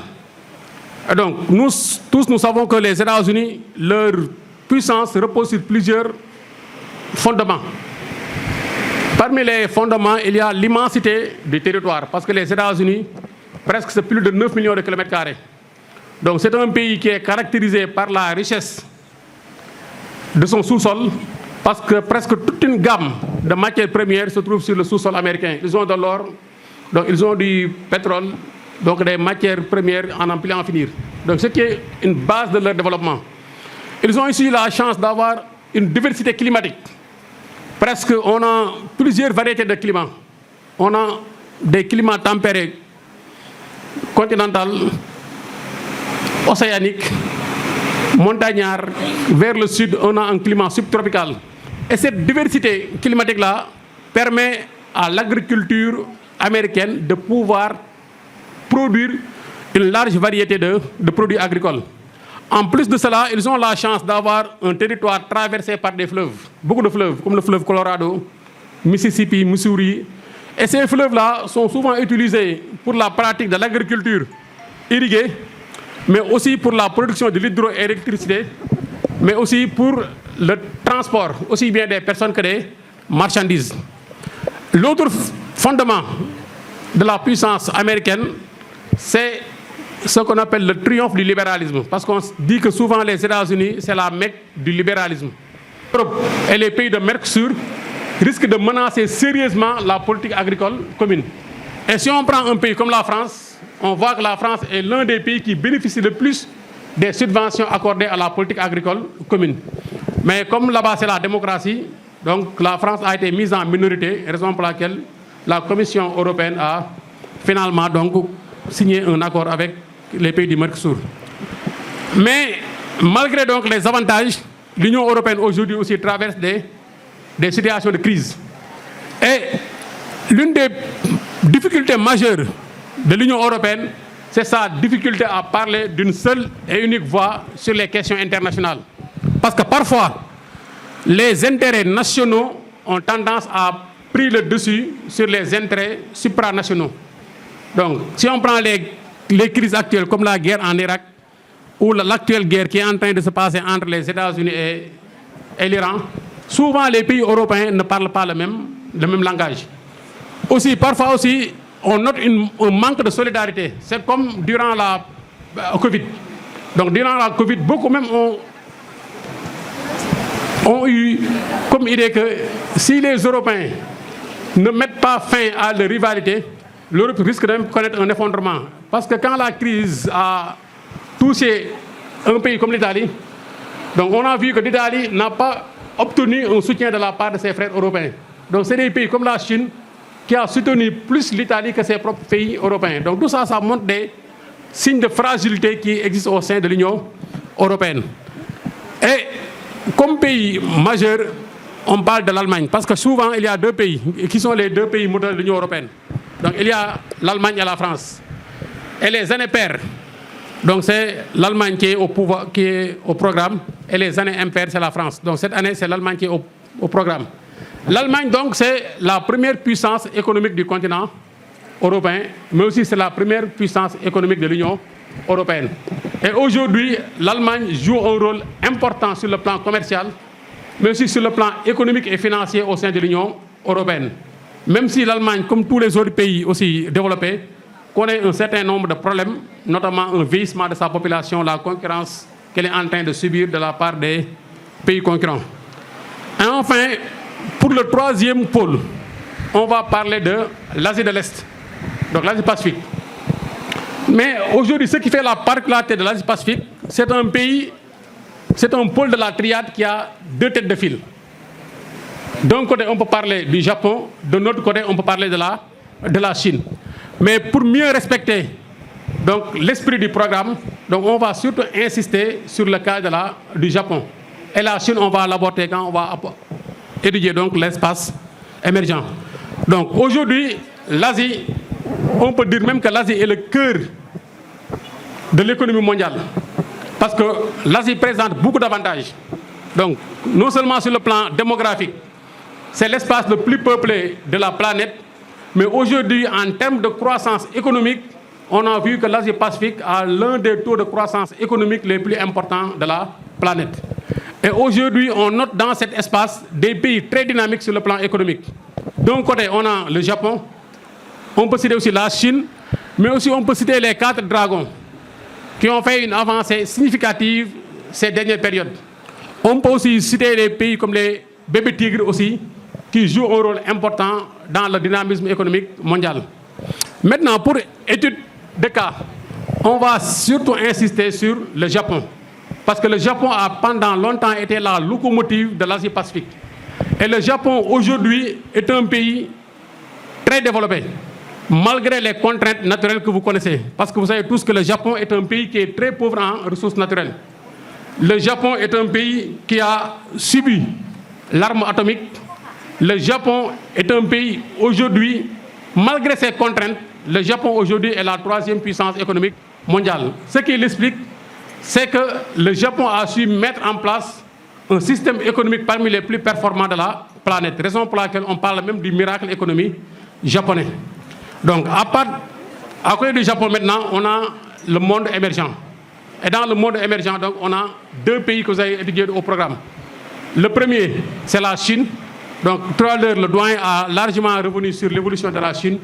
Et donc, nous tous, nous savons que les États-Unis, leur puissance repose sur plusieurs fondements. Parmi les fondements, il y a l'immensité du territoire, parce que les États-Unis, presque c'est plus de 9 millions de kilomètres carrés. Donc c'est un pays qui est caractérisé par la richesse de son sous-sol, parce que presque toute une gamme de matières premières se trouve sur le sous-sol américain. Ils ont de l'or, donc ils ont du pétrole, donc des matières premières en n'en plus en finir. donc ce qui est une base de leur développement. Ils ont aussi la chance d'avoir une diversité climatique. Presque, on a plusieurs variétés de climats. On a des climats tempérés, continentaux, océaniques, montagnards. Vers le sud, on a un climat subtropical. Et cette diversité climatique-là permet à l'agriculture américaine de pouvoir produire une large variété de produits agricoles. En plus de cela, ils ont la chance d'avoir un territoire traversé par des fleuves, beaucoup de fleuves, comme le fleuve Colorado, Mississippi, Missouri. Et ces fleuves-là sont souvent utilisés pour la pratique de l'agriculture irriguée, mais aussi pour la production de l'hydroélectricité, mais aussi pour le transport, aussi bien des personnes que des marchandises. L'autre fondement de la puissance américaine, c'est ce qu'on appelle le triomphe du libéralisme. Parce qu'on dit que souvent les États-Unis, c'est la Mecque du libéralisme. L'Europe et les pays de Mercosur risquent de menacer sérieusement la politique agricole commune. Et si on prend un pays comme la France, on voit que la France est l'un des pays qui bénéficie le plus des subventions accordées à la politique agricole commune. Mais comme là-bas c'est la démocratie, donc la France a été mise en minorité, raison pour laquelle la Commission européenne a finalement donc signé un accord avec les pays du Mercosur. Mais malgré donc les avantages, l'Union européenne aujourd'hui aussi traverse des situations de crise. Et l'une des difficultés majeures de l'Union européenne, c'est sa difficulté à parler d'une seule et unique voix sur les questions internationales. Parce que parfois, les intérêts nationaux ont tendance à prendre le dessus sur les intérêts supranationaux. Donc, si on prend les crises actuelles comme la guerre en Irak ou l'actuelle guerre qui est en train de se passer entre les États-Unis et l'Iran, souvent les pays européens ne parlent pas le même langage. Aussi, parfois aussi, on note un manque de solidarité. C'est comme durant la Covid. Donc, durant la Covid, beaucoup même ont eu comme idée que si les Européens ne mettent pas fin à leur rivalité, l'Europe risque de connaître un effondrement. Parce que quand la crise a touché un pays comme l'Italie, donc on a vu que l'Italie n'a pas obtenu un soutien de la part de ses frères européens. Donc c'est des pays comme la Chine qui a soutenu plus l'Italie que ses propres pays européens. Donc tout ça, ça montre des signes de fragilité qui existent au sein de l'Union européenne. Et comme pays majeur, on parle de l'Allemagne, parce que souvent il y a deux pays qui sont les deux pays moteurs de l'Union européenne. Donc il y a l'Allemagne et la France. Et les années paires, donc c'est l'Allemagne qui est au pouvoir, qui est au programme, et les années impaires, c'est la France. Donc cette année, c'est l'Allemagne qui est au programme. L'Allemagne, donc, c'est la première puissance économique du continent européen, mais aussi c'est la première puissance économique de l'Union européenne. Et aujourd'hui, l'Allemagne joue un rôle important sur le plan commercial, mais aussi sur le plan économique et financier au sein de l'Union européenne. Même si l'Allemagne, comme tous les autres pays aussi développés, connaît un certain nombre de problèmes, notamment un vieillissement de sa population, la concurrence qu'elle est en train de subir de la part des pays concurrents. Et enfin, pour le troisième pôle, on va parler de l'Asie de l'Est, donc l'Asie-Pacifique. Mais aujourd'hui, ce qui fait la particularité de l'Asie-Pacifique, c'est un pays, c'est un pôle de la triade qui a deux têtes de file. D'un côté, on peut parler du Japon, de l'autre côté, on peut parler de la Chine. Mais pour mieux respecter donc, l'esprit du programme, donc on va surtout insister sur le cas du Japon. Et la Chine, on va l'aborder quand on va étudier donc l'espace émergent. Donc aujourd'hui, l'Asie, on peut dire même que l'Asie est le cœur de l'économie mondiale. Parce que l'Asie présente beaucoup d'avantages. Donc, non seulement sur le plan démographique, c'est l'espace le plus peuplé de la planète, mais aujourd'hui, en termes de croissance économique, on a vu que l'Asie-Pacifique a l'un des taux de croissance économique les plus importants de la planète. Et aujourd'hui, on note dans cet espace des pays très dynamiques sur le plan économique. D'un côté, on a le Japon, on peut citer aussi la Chine, mais aussi on peut citer les 4 dragons qui ont fait une avancée significative ces dernières périodes. On peut aussi citer des pays comme les bébés tigres aussi, qui jouent un rôle important dans le dynamisme économique mondial. Maintenant, pour étude de cas, on va surtout insister sur le Japon. Parce que le Japon a pendant longtemps été la locomotive de l'Asie-Pacifique. Et le Japon aujourd'hui est un pays très développé, malgré les contraintes naturelles que vous connaissez. Parce que vous savez tous que le Japon est un pays qui est très pauvre en ressources naturelles. Le Japon est un pays qui a subi l'arme atomique. Le Japon est un pays aujourd'hui, malgré ses contraintes, le Japon aujourd'hui est la 3e puissance économique mondiale. Ce qui l'explique, c'est que le Japon a su mettre en place un système économique parmi les plus performants de la planète. Raison pour laquelle on parle même du miracle économique japonais. Donc, à côté du Japon maintenant, on a le monde émergent. Et dans le monde émergent, donc, on a 2 pays que vous avez étudiés au programme. Le premier, c'est la Chine. Donc, tout à l'heure, le doyen a largement revenu sur l'évolution de la Chine.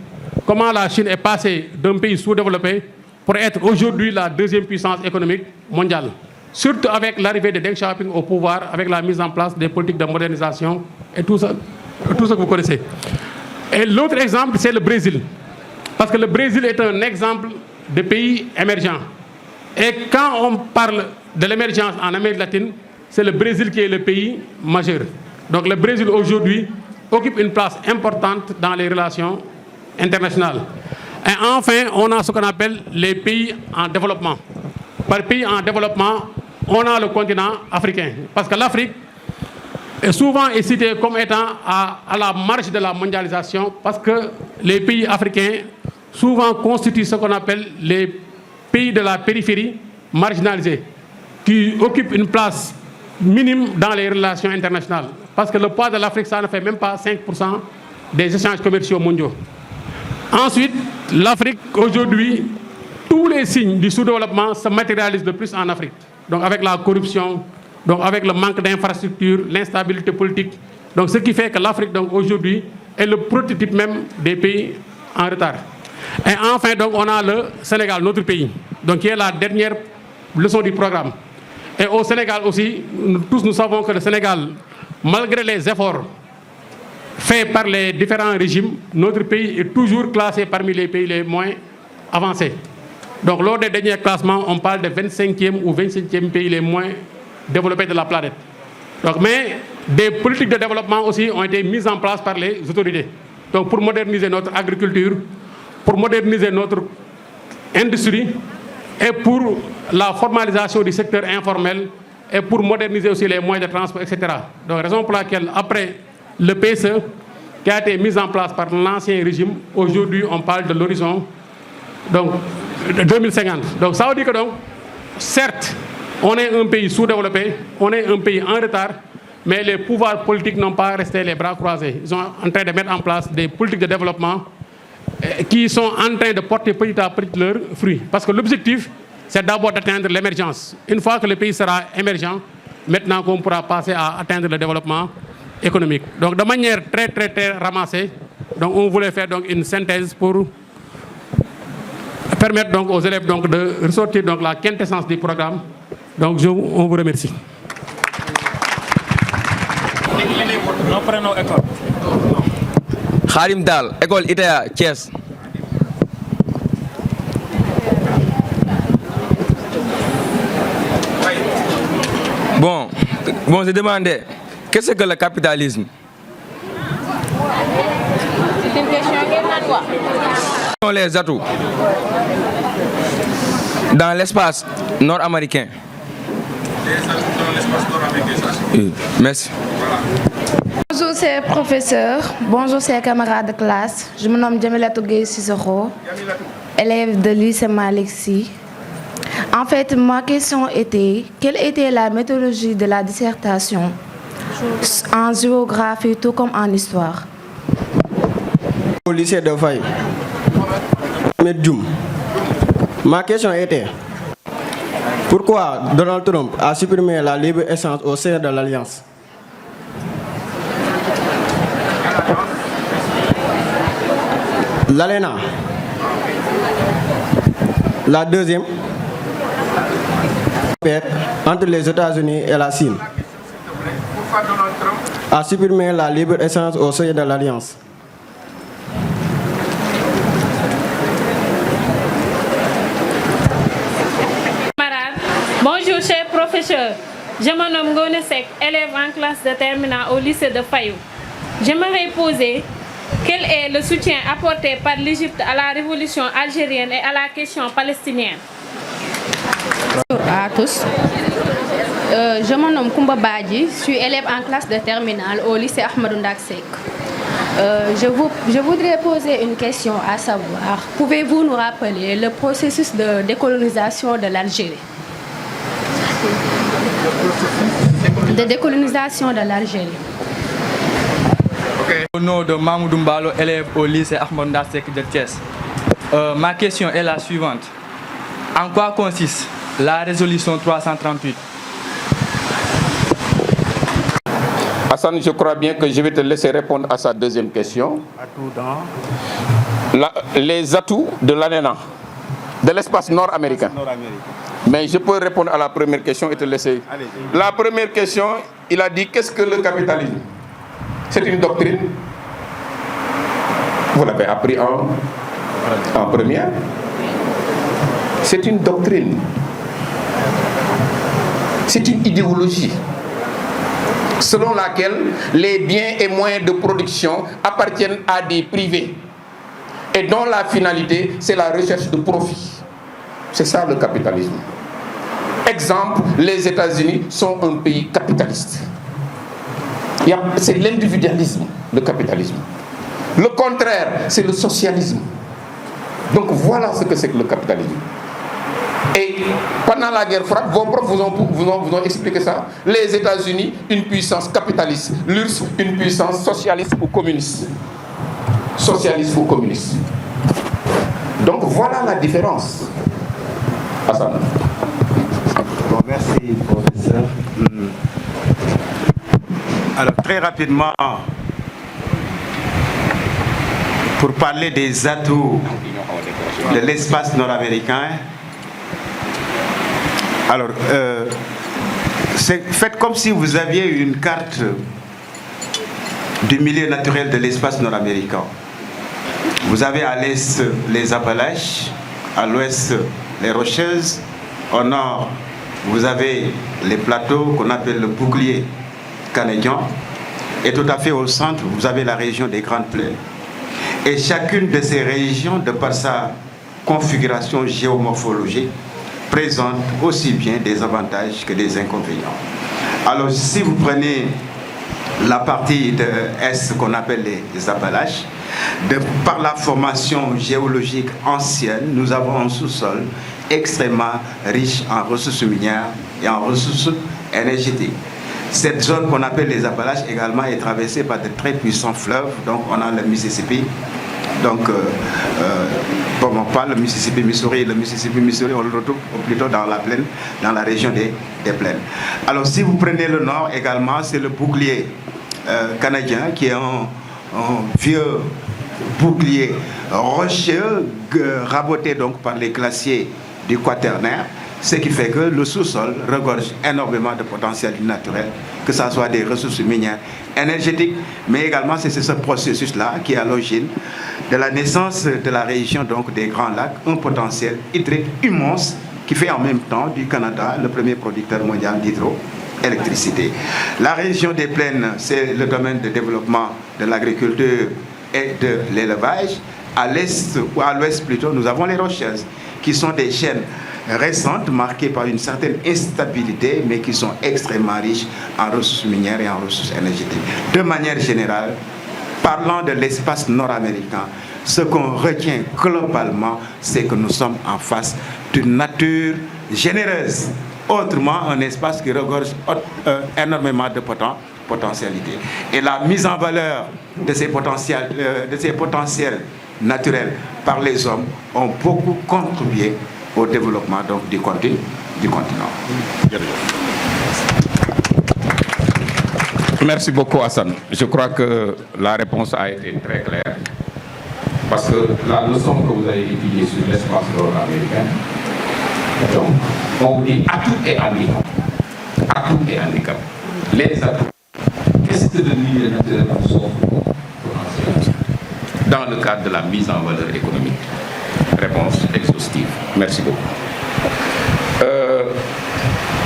Comment la Chine est passée d'un pays sous-développé pour être aujourd'hui la 2e puissance économique mondiale. Surtout avec l'arrivée de Deng Xiaoping au pouvoir, avec la mise en place des politiques de modernisation et tout ça que vous connaissez. Et l'autre exemple, c'est le Brésil. Parce que le Brésil est un exemple de pays émergent. Et quand on parle de l'émergence en Amérique latine, c'est le Brésil qui est le pays majeur. Donc le Brésil aujourd'hui occupe une place importante dans les relations internationales. Et enfin, on a ce qu'on appelle les pays en développement. Par pays en développement, on a le continent africain. Parce que l'Afrique est souvent citée comme étant à la marge de la mondialisation, parce que les pays africains souvent constituent ce qu'on appelle les pays de la périphérie marginalisés, qui occupent une place minime dans les relations internationales. Parce que le poids de l'Afrique, ça ne fait même pas 5% des échanges commerciaux mondiaux. Ensuite, l'Afrique, aujourd'hui, tous les signes du sous-développement se matérialisent de plus en Afrique. Donc avec la corruption, donc avec le manque d'infrastructures, l'instabilité politique. Donc ce qui fait que l'Afrique, aujourd'hui, est le prototype même des pays en retard. Et enfin, donc, on a le Sénégal, notre pays, donc, qui est la dernière leçon du programme. Et au Sénégal aussi, nous savons que le Sénégal, malgré les efforts faits par les différents régimes, notre pays est toujours classé parmi les pays les moins avancés. Donc lors des derniers classements, on parle de 25e ou 27e pays les moins développés de la planète. Donc, mais des politiques de développement aussi ont été mises en place par les autorités. Donc pour moderniser notre agriculture, pour moderniser notre industrie et pour la formalisation du secteur informel et pour moderniser aussi les moyens de transport, etc. Donc raison pour laquelle, après le PSE, qui a été mis en place par l'ancien régime, aujourd'hui on parle de l'horizon 2050. Donc ça veut dire que, donc, certes, on est un pays sous-développé, on est un pays en retard, mais les pouvoirs politiques n'ont pas resté les bras croisés. Ils sont en train de mettre en place des politiques de développement qui sont en train de porter petit à petit leurs fruits. Parce que l'objectif, c'est d'abord d'atteindre l'émergence. Une fois que le pays sera émergent, maintenant qu'on pourra passer à atteindre le développement économique. Donc de manière très ramassée, donc on voulait faire donc une synthèse pour permettre donc aux élèves donc de ressortir donc la quintessence du programme. Donc on vous remercie. Nous prenons école. Khadim Dal, école ITA Thiès. Bon, je demandais, qu'est-ce que le capitalisme? C'est une question qui est quoi? Quels sont les atouts dans l'espace nord-américain? Dans l'espace nord-américain, merci. Bonjour, chers professeurs. Bonjour, chers camarades de classe. Je me nomme Djamilatou Gueye Sissoko, élève de lycée Malick Sy. En fait, ma question était, quelle était la méthodologie de la dissertation en géographie tout comme en histoire? Au lycée de Faye, ma question était, pourquoi Donald Trump a supprimé la libre-échange au sein de l'Alliance? L'ALENA. La deuxième, entre les États-Unis et la Chine, a supprimé la libre-échange au sein de l'Alliance. professeur. Je me nomme Ngone Sek, élève en classe de terminale au lycée de Fayou. J'aimerais poser quel est le soutien apporté par l'Égypte à la révolution algérienne et à la question palestinienne. Bonjour à tous. Je me nomme Koumba Badji, je suis élève en classe de terminale au lycée Ahmadou Ndak Seck. Je voudrais poser une question à savoir, pouvez-vous nous rappeler le processus de décolonisation de l'Algérie? De décolonisation de l'Algérie. Au nom de Mamoudou Mbalo, élève au lycée Ahmadou Ndak Seck de Thiès. Ma question est la suivante. En quoi consiste la résolution 338? Hassan, je crois bien que je vais te laisser répondre à sa deuxième question. Les atouts de l'ANENA, de l'espace nord-américain. Mais je peux répondre à la première question et te laisser. La première question, il a dit qu'est-ce que le capitalisme? C'est une doctrine. Vous l'avez appris en première. C'est une doctrine. C'est une idéologie selon laquelle les biens et moyens de production appartiennent à des privés et dont la finalité, c'est la recherche de profit. C'est ça le capitalisme. Exemple, les États-Unis sont un pays capitaliste. C'est l'individualisme, le capitalisme. Le contraire, c'est le socialisme. Donc voilà ce que c'est que le capitalisme. Et pendant la guerre froide, vos profs vous ont expliqué ça. Les États-Unis, une puissance capitaliste. L'URSS, une puissance socialiste ou communiste. Socialiste ou communiste. Donc voilà la différence. Hassan. Bon, merci, professeur. Alors, très rapidement, pour parler des atouts de l'espace nord-américain, alors, faites comme si vous aviez une carte du milieu naturel de l'espace nord-américain. Vous avez à l'est les Appalaches, à l'ouest les Rocheuses, au nord vous avez les plateaux qu'on appelle le bouclier canadien, et tout à fait au centre vous avez la région des Grandes Plaines. Et chacune de ces régions, de par sa configuration géomorphologique, présente aussi bien des avantages que des inconvénients. Alors si vous prenez la partie de Est qu'on appelle les Appalaches, par la formation géologique ancienne, nous avons un sous-sol extrêmement riche en ressources minières et en ressources énergétiques. Cette zone qu'on appelle les Appalaches également est traversée par de très puissants fleuves. Donc on a le Mississippi. Donc, on parle le Mississippi-Missouri. Le Mississippi-Missouri, on le retrouve plutôt dans la plaine, dans la région des plaines. Alors, si vous prenez le nord également, c'est le bouclier canadien qui est un vieux bouclier rocheux raboté donc par les glaciers du Quaternaire, ce qui fait que le sous-sol regorge énormément de potentiel naturel, que ce soit des ressources minières, énergétiques, mais également c'est ce processus-là qui est à l'origine de la naissance de la région donc des Grands Lacs, un potentiel hydrique immense qui fait en même temps du Canada le premier producteur mondial d'hydroélectricité. La région des plaines, c'est le domaine de développement de l'agriculture et de l'élevage. À l'est, ou à l'ouest plutôt, nous avons les Rocheuses, qui sont des chaînes récentes, marquées par une certaine instabilité, mais qui sont extrêmement riches en ressources minières et en ressources énergétiques. De manière générale, parlant de l'espace nord-américain, ce qu'on retient globalement, c'est que nous sommes en face d'une nature généreuse. Autrement, un espace qui regorge énormément de potentialités. Et la mise en valeur de ces potentiels naturels par les hommes ont beaucoup contribué au développement donc, du continent. Merci beaucoup Hassan. Je crois que la réponse a été très claire. Parce que la leçon que vous avez étudiée sur l'espace nord-américain, on vous dit atout et handicap. Atout et handicap. Les atouts. Qu'est-ce que le milieu naturel nous offre potentiellement dans le cadre de la mise en valeur économique? Réponse exhaustive. Merci beaucoup.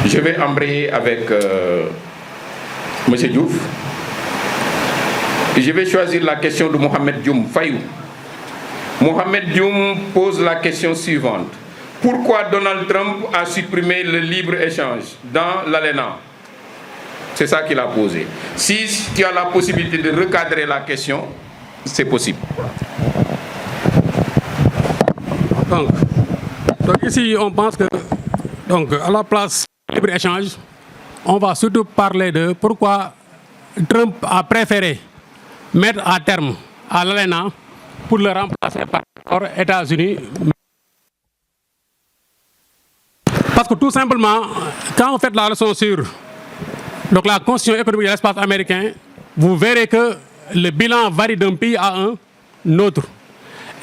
Je vais embrayer avec M. Diouf. Je vais choisir la question de Mohamed Dioum Fayou. Mohamed Dioum pose la question suivante. Pourquoi Donald Trump a supprimé le libre-échange dans l'ALENA? C'est ça qu'il a posé. Si tu as la possibilité de recadrer la question, c'est possible. Donc ici, on pense que à la place du libre-échange, on va surtout parler de pourquoi Trump a préféré mettre à terme à l'ALENA pour le remplacer par les États-Unis. Parce que tout simplement, quand on fait la leçon sur la constitution économique de l'espace américain, vous verrez que le bilan varie d'un pays à un autre.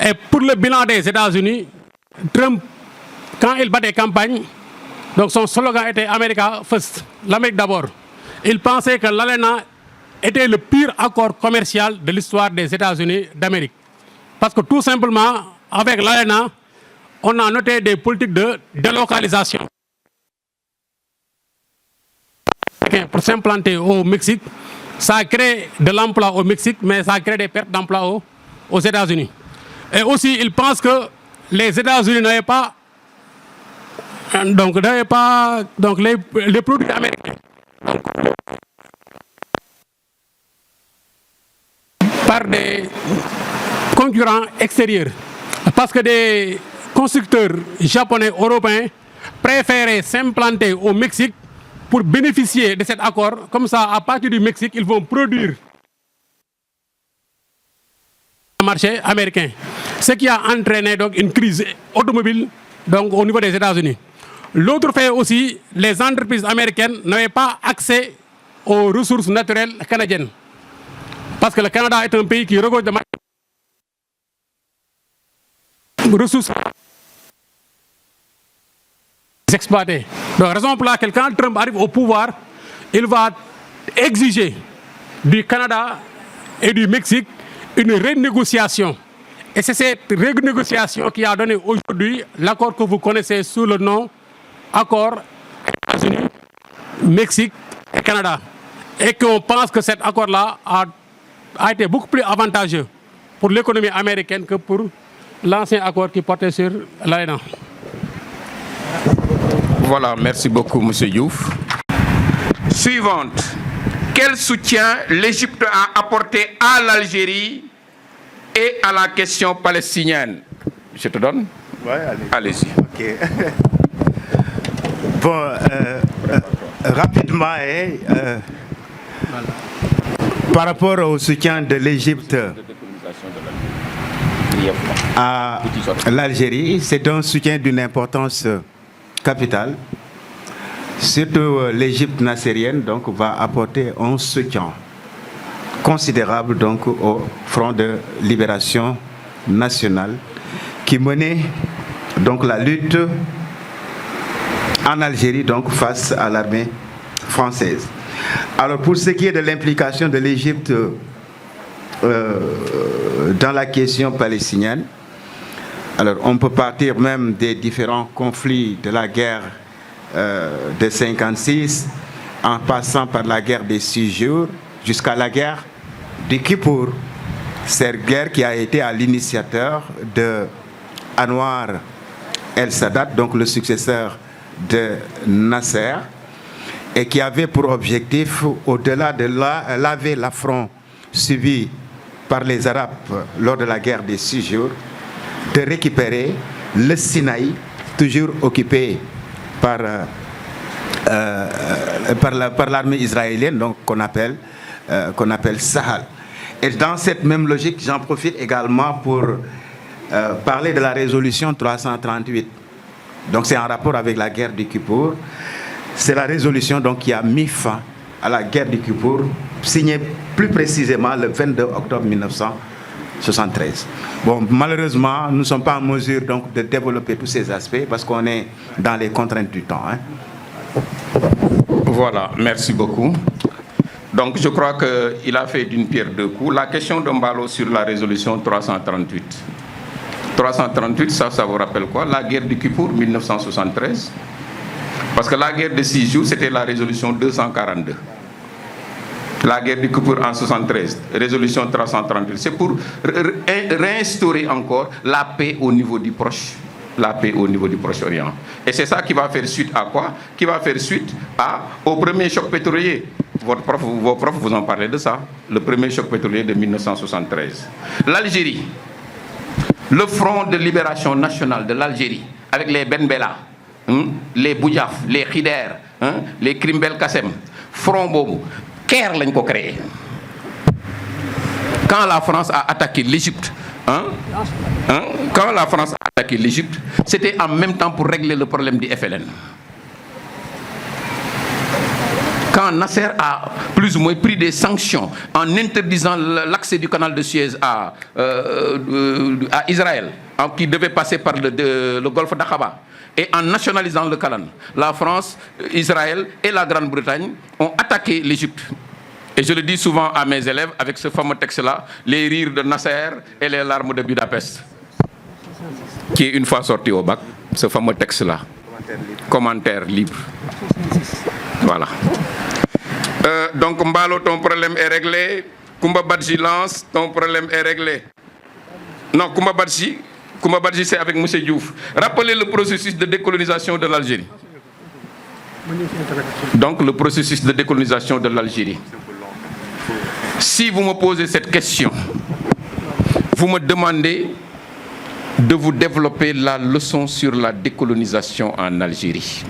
Et pour le bilan des États-Unis, Trump, quand il bat des campagnes, donc son slogan était America First, l'Amérique d'abord. Il pensait que l'ALENA était le pire accord commercial de l'histoire des États-Unis d'Amérique. Parce que tout simplement, avec l'ALENA, on a noté des politiques de délocalisation. Pour s'implanter au Mexique, ça a créé de l'emploi au Mexique, mais ça a créé des pertes d'emploi aux États-Unis. Et aussi, il pense que les États-Unis n'avaient pas les produits américains par des concurrents extérieurs. Parce que des constructeurs japonais, européens préféraient s'implanter au Mexique pour bénéficier de cet accord. Comme ça, à partir du Mexique, ils vont produire le marché américain. Ce qui a entraîné donc une crise automobile au niveau des États-Unis. L'autre fait aussi, les entreprises américaines n'avaient pas accès aux ressources naturelles canadiennes. Parce que le Canada est un pays qui regorge de ressources exploitées. Donc, raison pour laquelle, quand Trump arrive au pouvoir, il va exiger du Canada et du Mexique une renégociation. Et c'est cette renégociation qui a donné aujourd'hui l'accord que vous connaissez sous le nom accord États-Unis, Mexique et Canada. Et qu'on pense que cet accord-là a été beaucoup plus avantageux pour l'économie américaine que pour l'ancien accord qui portait sur l'ALENA. Voilà, merci beaucoup, M. Diouf. Suivante. Quel soutien l'Égypte a apporté à l'Algérie et à la question palestinienne? Je te donne. Ouais, allez-y. Ok. Bon, rapidement, par rapport au soutien de l'Égypte à l'Algérie, c'est un soutien d'une importance capitale. Surtout l'Égypte nassérienne va apporter un soutien considérable au Front de libération nationale qui menait la lutte en Algérie face à l'armée française. Alors pour ce qui est de l'implication de l'Égypte dans la question palestinienne, alors on peut partir même des différents conflits de la guerre de 56, en passant par la guerre des 6 jours, jusqu'à la guerre du Kippour. Cette guerre qui a été à l'initiateur de Anwar el-Sadat, donc le successeur de Nasser, et qui avait pour objectif, au-delà de laver l'affront subi par les Arabes lors de la guerre des 6 jours, de récupérer le Sinaï, toujours occupé par l'armée israélienne, qu'on appelle Sahel. Et dans cette même logique, j'en profite également pour parler de la résolution 338. Donc c'est en rapport avec la guerre du Kippour. C'est la résolution qui a mis fin à la guerre du Kippour, signée plus précisément le 22 octobre 1973. Bon, malheureusement, nous ne sommes pas en mesure de développer tous ces aspects parce qu'on est dans les contraintes du temps. Voilà, merci beaucoup. Donc je crois qu'il a fait d'une pierre deux coups. La question d'Ombalo sur la résolution 338. 338, ça vous rappelle quoi? La guerre du Kippour, 1973. Parce que la guerre de 6 jours, c'était la résolution 242. La guerre du Kippour en 73, résolution 338. C'est pour réinstaurer encore la paix au niveau du Proche. La paix au niveau du Proche-Orient. Et c'est ça qui va faire suite à quoi? Qui va faire suite au premier choc pétrolier. Vos profs vous en parlez de ça. Le premier choc pétrolier de 1973. L'Algérie. Le Front de libération nationale de l'Algérie, avec les Ben Bella, les Boudjaf, les Khider, les Krimbel Kassem, Front Bobo, Caire l'ont créé. Quand la France a attaqué l'Égypte, quand la France a attaqué l'Égypte, c'était en même temps pour régler le problème du FLN. Quand Nasser a plus ou moins pris des sanctions en interdisant l'accès du canal de Suez à Israël, qui devait passer par le golfe d'Aqaba, et en nationalisant le canal, la France, Israël et la Grande-Bretagne ont attaqué l'Égypte. Et je le dis souvent à mes élèves avec ce fameux texte-là, les rires de Nasser et les larmes de Budapest, qui est une fois sorti au bac, ce fameux texte-là. Commentaire libre. Voilà. Donc Mbalo, ton problème est réglé. Koumba Badji lance, ton problème est réglé. Non, Koumba Badji c'est avec M. Diouf. Rappelez le processus de décolonisation de l'Algérie. Donc le processus de décolonisation de l'Algérie. Si vous me posez cette question, vous me demandez de vous développer la leçon sur la décolonisation en Algérie.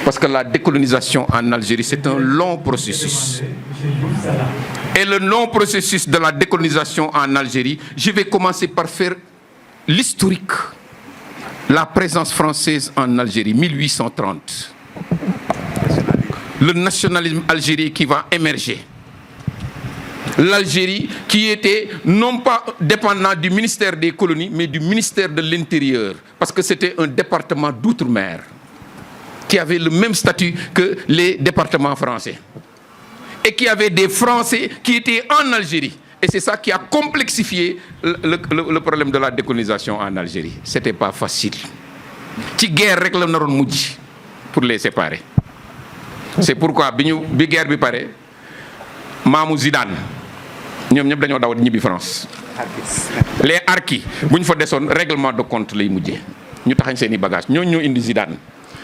Parce que la décolonisation en Algérie, c'est un long processus. Et le long processus de la décolonisation en Algérie, je vais commencer par faire l'historique. La présence française en Algérie, 1830. Le nationalisme algérien qui va émerger. L'Algérie qui était non pas dépendant du ministère des colonies, mais du ministère de l'Intérieur. Parce que c'était un département d'outre-mer qui avait le même statut que les départements français. Et qui avait des Français qui étaient en Algérie. Et c'est ça qui a complexifié le problème de la décolonisation en Algérie. Ce n'était pas facile. Ci guerre rek la naroon mujj pour les séparer. C'est pourquoi bi guerre bi pare Mamou Zidane ñoom ñëpp dañoo daw ñibbi France. Les harkis bu ñu fa desoon règlement de compte lay mujjee ñu taxañ seen i bagages ñooñu ñoo indi Zidane.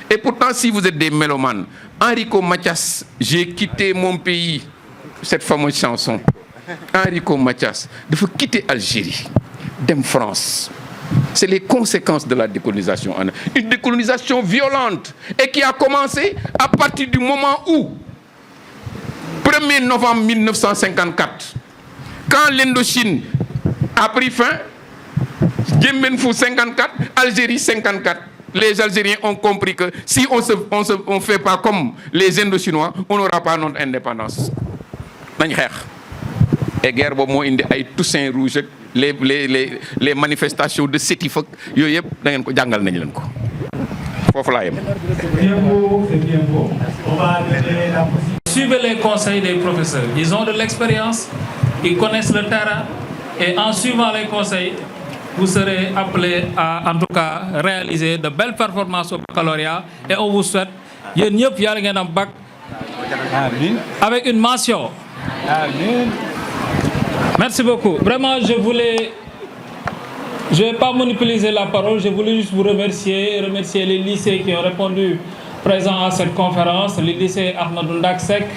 Et pourtant, si vous êtes des mélomanes, Enrico Macias, j'ai quitté mon pays, cette fameuse chanson. Enrico Macias, il faut quitter Algérie, dem France. C'est les conséquences de la décolonisation. Une décolonisation violente et qui a commencé à partir du moment où, 1er novembre 1954, quand l'Indochine a pris fin, Djembenfou 54, Algérie 54. Les Algériens ont compris que si on ne fait pas comme les Indochinois, on n'aura pas notre indépendance. Et guerre boobu indi ay Toussaint Rouge, les manifestations de Sétif, yooyu yëpp da ngeen ko jàngal nañ leen ko. Foofu laa yem. Suivez les conseils des professeurs. Ils ont de l'expérience, ils connaissent le terrain et en suivant les conseils, vous serez appelés à, en tout cas, réaliser de belles performances au baccalauréat. Et on vous souhaite, yéen ñëpp yàlla ngeen am bac avec une mention. Merci beaucoup. Vraiment, je ne vais pas monopoliser la parole. Je voulais juste vous remercier les lycées qui ont répondu présents à cette conférence. Le lycée Ahmadou Ndak Seck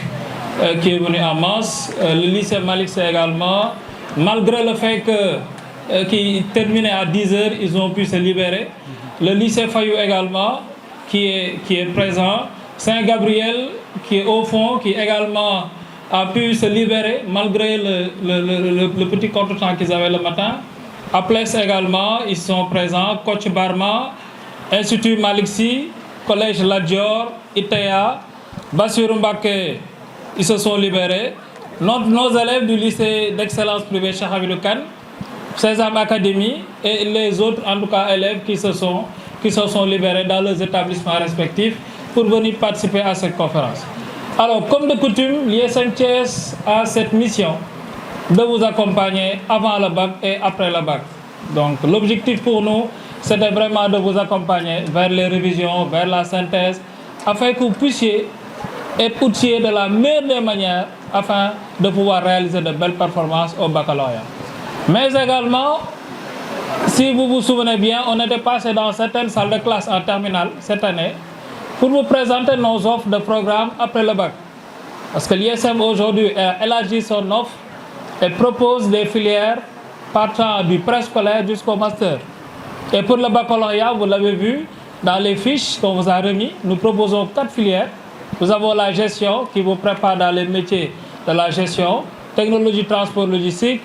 qui est venu en masse. Le lycée Malick Sy également. Malgré le fait que qui terminait à 10h, ils ont pu se libérer. Le lycée Fayou également, qui est présent. Saint-Gabriel, qui est au fond, qui également a pu se libérer malgré le petit contretemps qu'ils avaient le matin. À Pless également, ils sont présents. Coach Barma, Institut Malick Sy, Collège Lat Dior, ITEA, Bassirou Mbacké, ils se sont libérés. Nos élèves du lycée d'excellence privée Cheikh Hamidou Kane, Sésame Academy et les autres, en tout cas, élèves qui se sont libérés dans leurs établissements respectifs pour venir participer à cette conférence. Alors, comme de coutume, l'ISM Thiès a cette mission de vous accompagner avant le bac et après le bac. Donc, l'objectif pour nous, c'était vraiment de vous accompagner vers les révisions, vers la synthèse, afin que vous puissiez être outillés de la meilleure des manières afin de pouvoir réaliser de belles performances au baccalauréat. Mais également, si vous vous souvenez bien, on était passé dans certaines salles de classe en terminale cette année pour vous présenter nos offres de programme après le bac. Parce que l'ISM aujourd'hui a élargi son offre et propose des filières partant du préscolaire jusqu'au master. Et pour le baccalauréat, vous l'avez vu, dans les fiches qu'on vous a remis, nous proposons 4 filières. Nous avons la gestion qui vous prépare dans les métiers de la gestion, technologie, transport, logistique,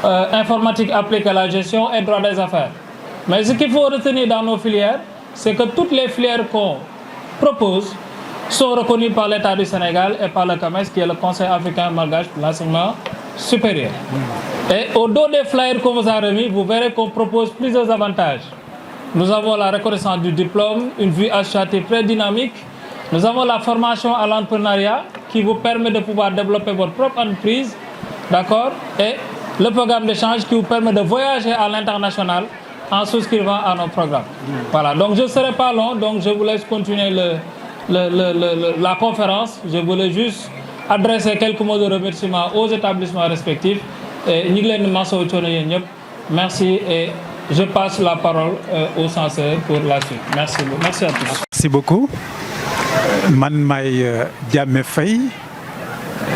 informatique appliquée à la gestion et droit des affaires. Mais ce qu'il faut retenir dans nos filières, c'est que toutes les filières qu'on propose sont reconnues par l'État du Sénégal et par le CAMES, qui est le Conseil africain malgache pour l'enseignement supérieur. Et au dos des flyers qu'on vous a remis, vous verrez qu'on propose plusieurs avantages. Nous avons la reconnaissance du diplôme, une vue associative très dynamique. Nous avons la formation à l'entrepreneuriat qui vous permet de pouvoir développer votre propre entreprise, d'accord, et le programme d'échange qui vous permet de voyager à l'international en souscrivant à nos programmes. Voilà, donc je ne serai pas long, donc je vous laisse continuer la conférence. Je voulais juste adresser quelques mots de remerciement aux établissements respectifs. Merci et je passe la parole au censeur pour la suite. Merci à tous. Merci beaucoup. Man May Diame Faye,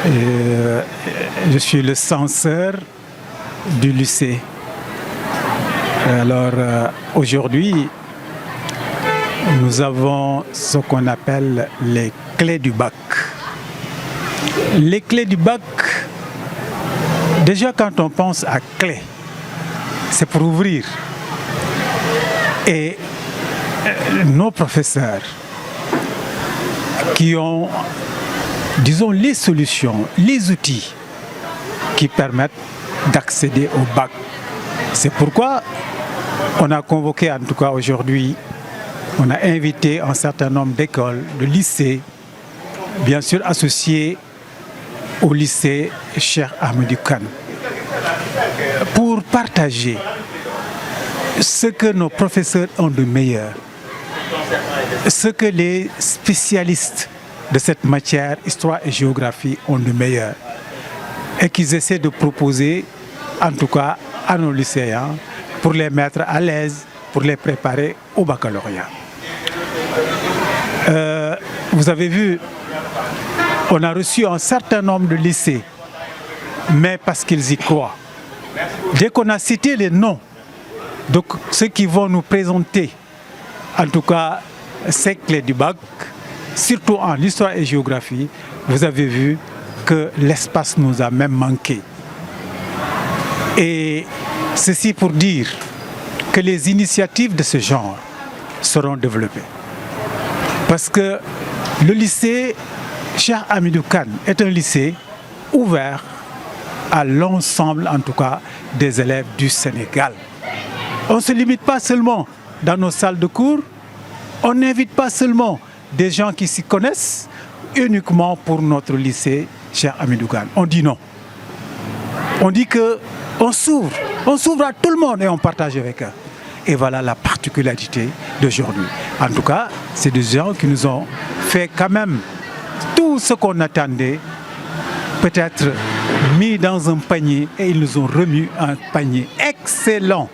je suis le censeur du lycée. Alors aujourd'hui, nous avons ce qu'on appelle les clés du bac. Les clés du bac, déjà quand on pense à clé, c'est pour ouvrir. Et nos professeurs qui ont, disons, les solutions, les outils qui permettent d'accéder au bac. C'est pourquoi on a convoqué, en tout cas aujourd'hui, on a invité un certain nombre d'écoles, de lycées, bien sûr associés au lycée Cheikh Ahmadou Kane, pour partager ce que nos professeurs ont de meilleur, ce que les spécialistes de cette matière, histoire et géographie, ont de meilleur, et qu'ils essaient de proposer, en tout cas à nos lycéens, pour les mettre à l'aise, pour les préparer au baccalauréat. Vous avez vu, on a reçu un certain nombre de lycées, mais parce qu'ils y croient. Dès qu'on a cité les noms, donc ceux qui vont nous présenter, en tout cas ces clés du bac, surtout en histoire et géographie, vous avez vu que l'espace nous a même manqué. Et ceci pour dire que les initiatives de ce genre seront développées. Parce que le lycée Cheikh Ahmadou Kane est un lycée ouvert à l'ensemble, en tout cas, des élèves du Sénégal. On ne se limite pas seulement dans nos salles de cours, on n'invite pas seulement des gens qui s'y connaissent uniquement pour notre lycée Cheikh Ahmadou Kane. On dit non. On dit qu'on s'ouvre à tout le monde et on partage avec eux. Et voilà la particularité d'aujourd'hui. En tout cas, c'est des gens qui nous ont fait quand même tout ce qu'on attendait, peut-être mis dans un panier, et ils nous ont remis un panier excellent.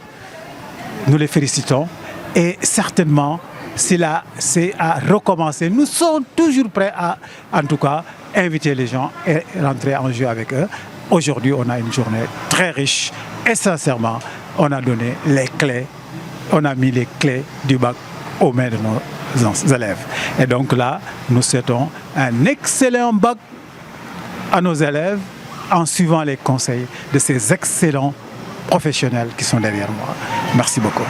Nous les félicitons et certainement, c'est à recommencer. Nous sommes toujours prêts à, en tout cas, inviter les gens et rentrer en jeu avec eux. Aujourd'hui, on a une journée très riche et sincèrement, on a donné les clés, on a mis les clés du bac aux mains de nos élèves. Et donc là, nous souhaitons un excellent bac à nos élèves en suivant les conseils de ces excellents professionnels qui sont derrière moi. Merci beaucoup.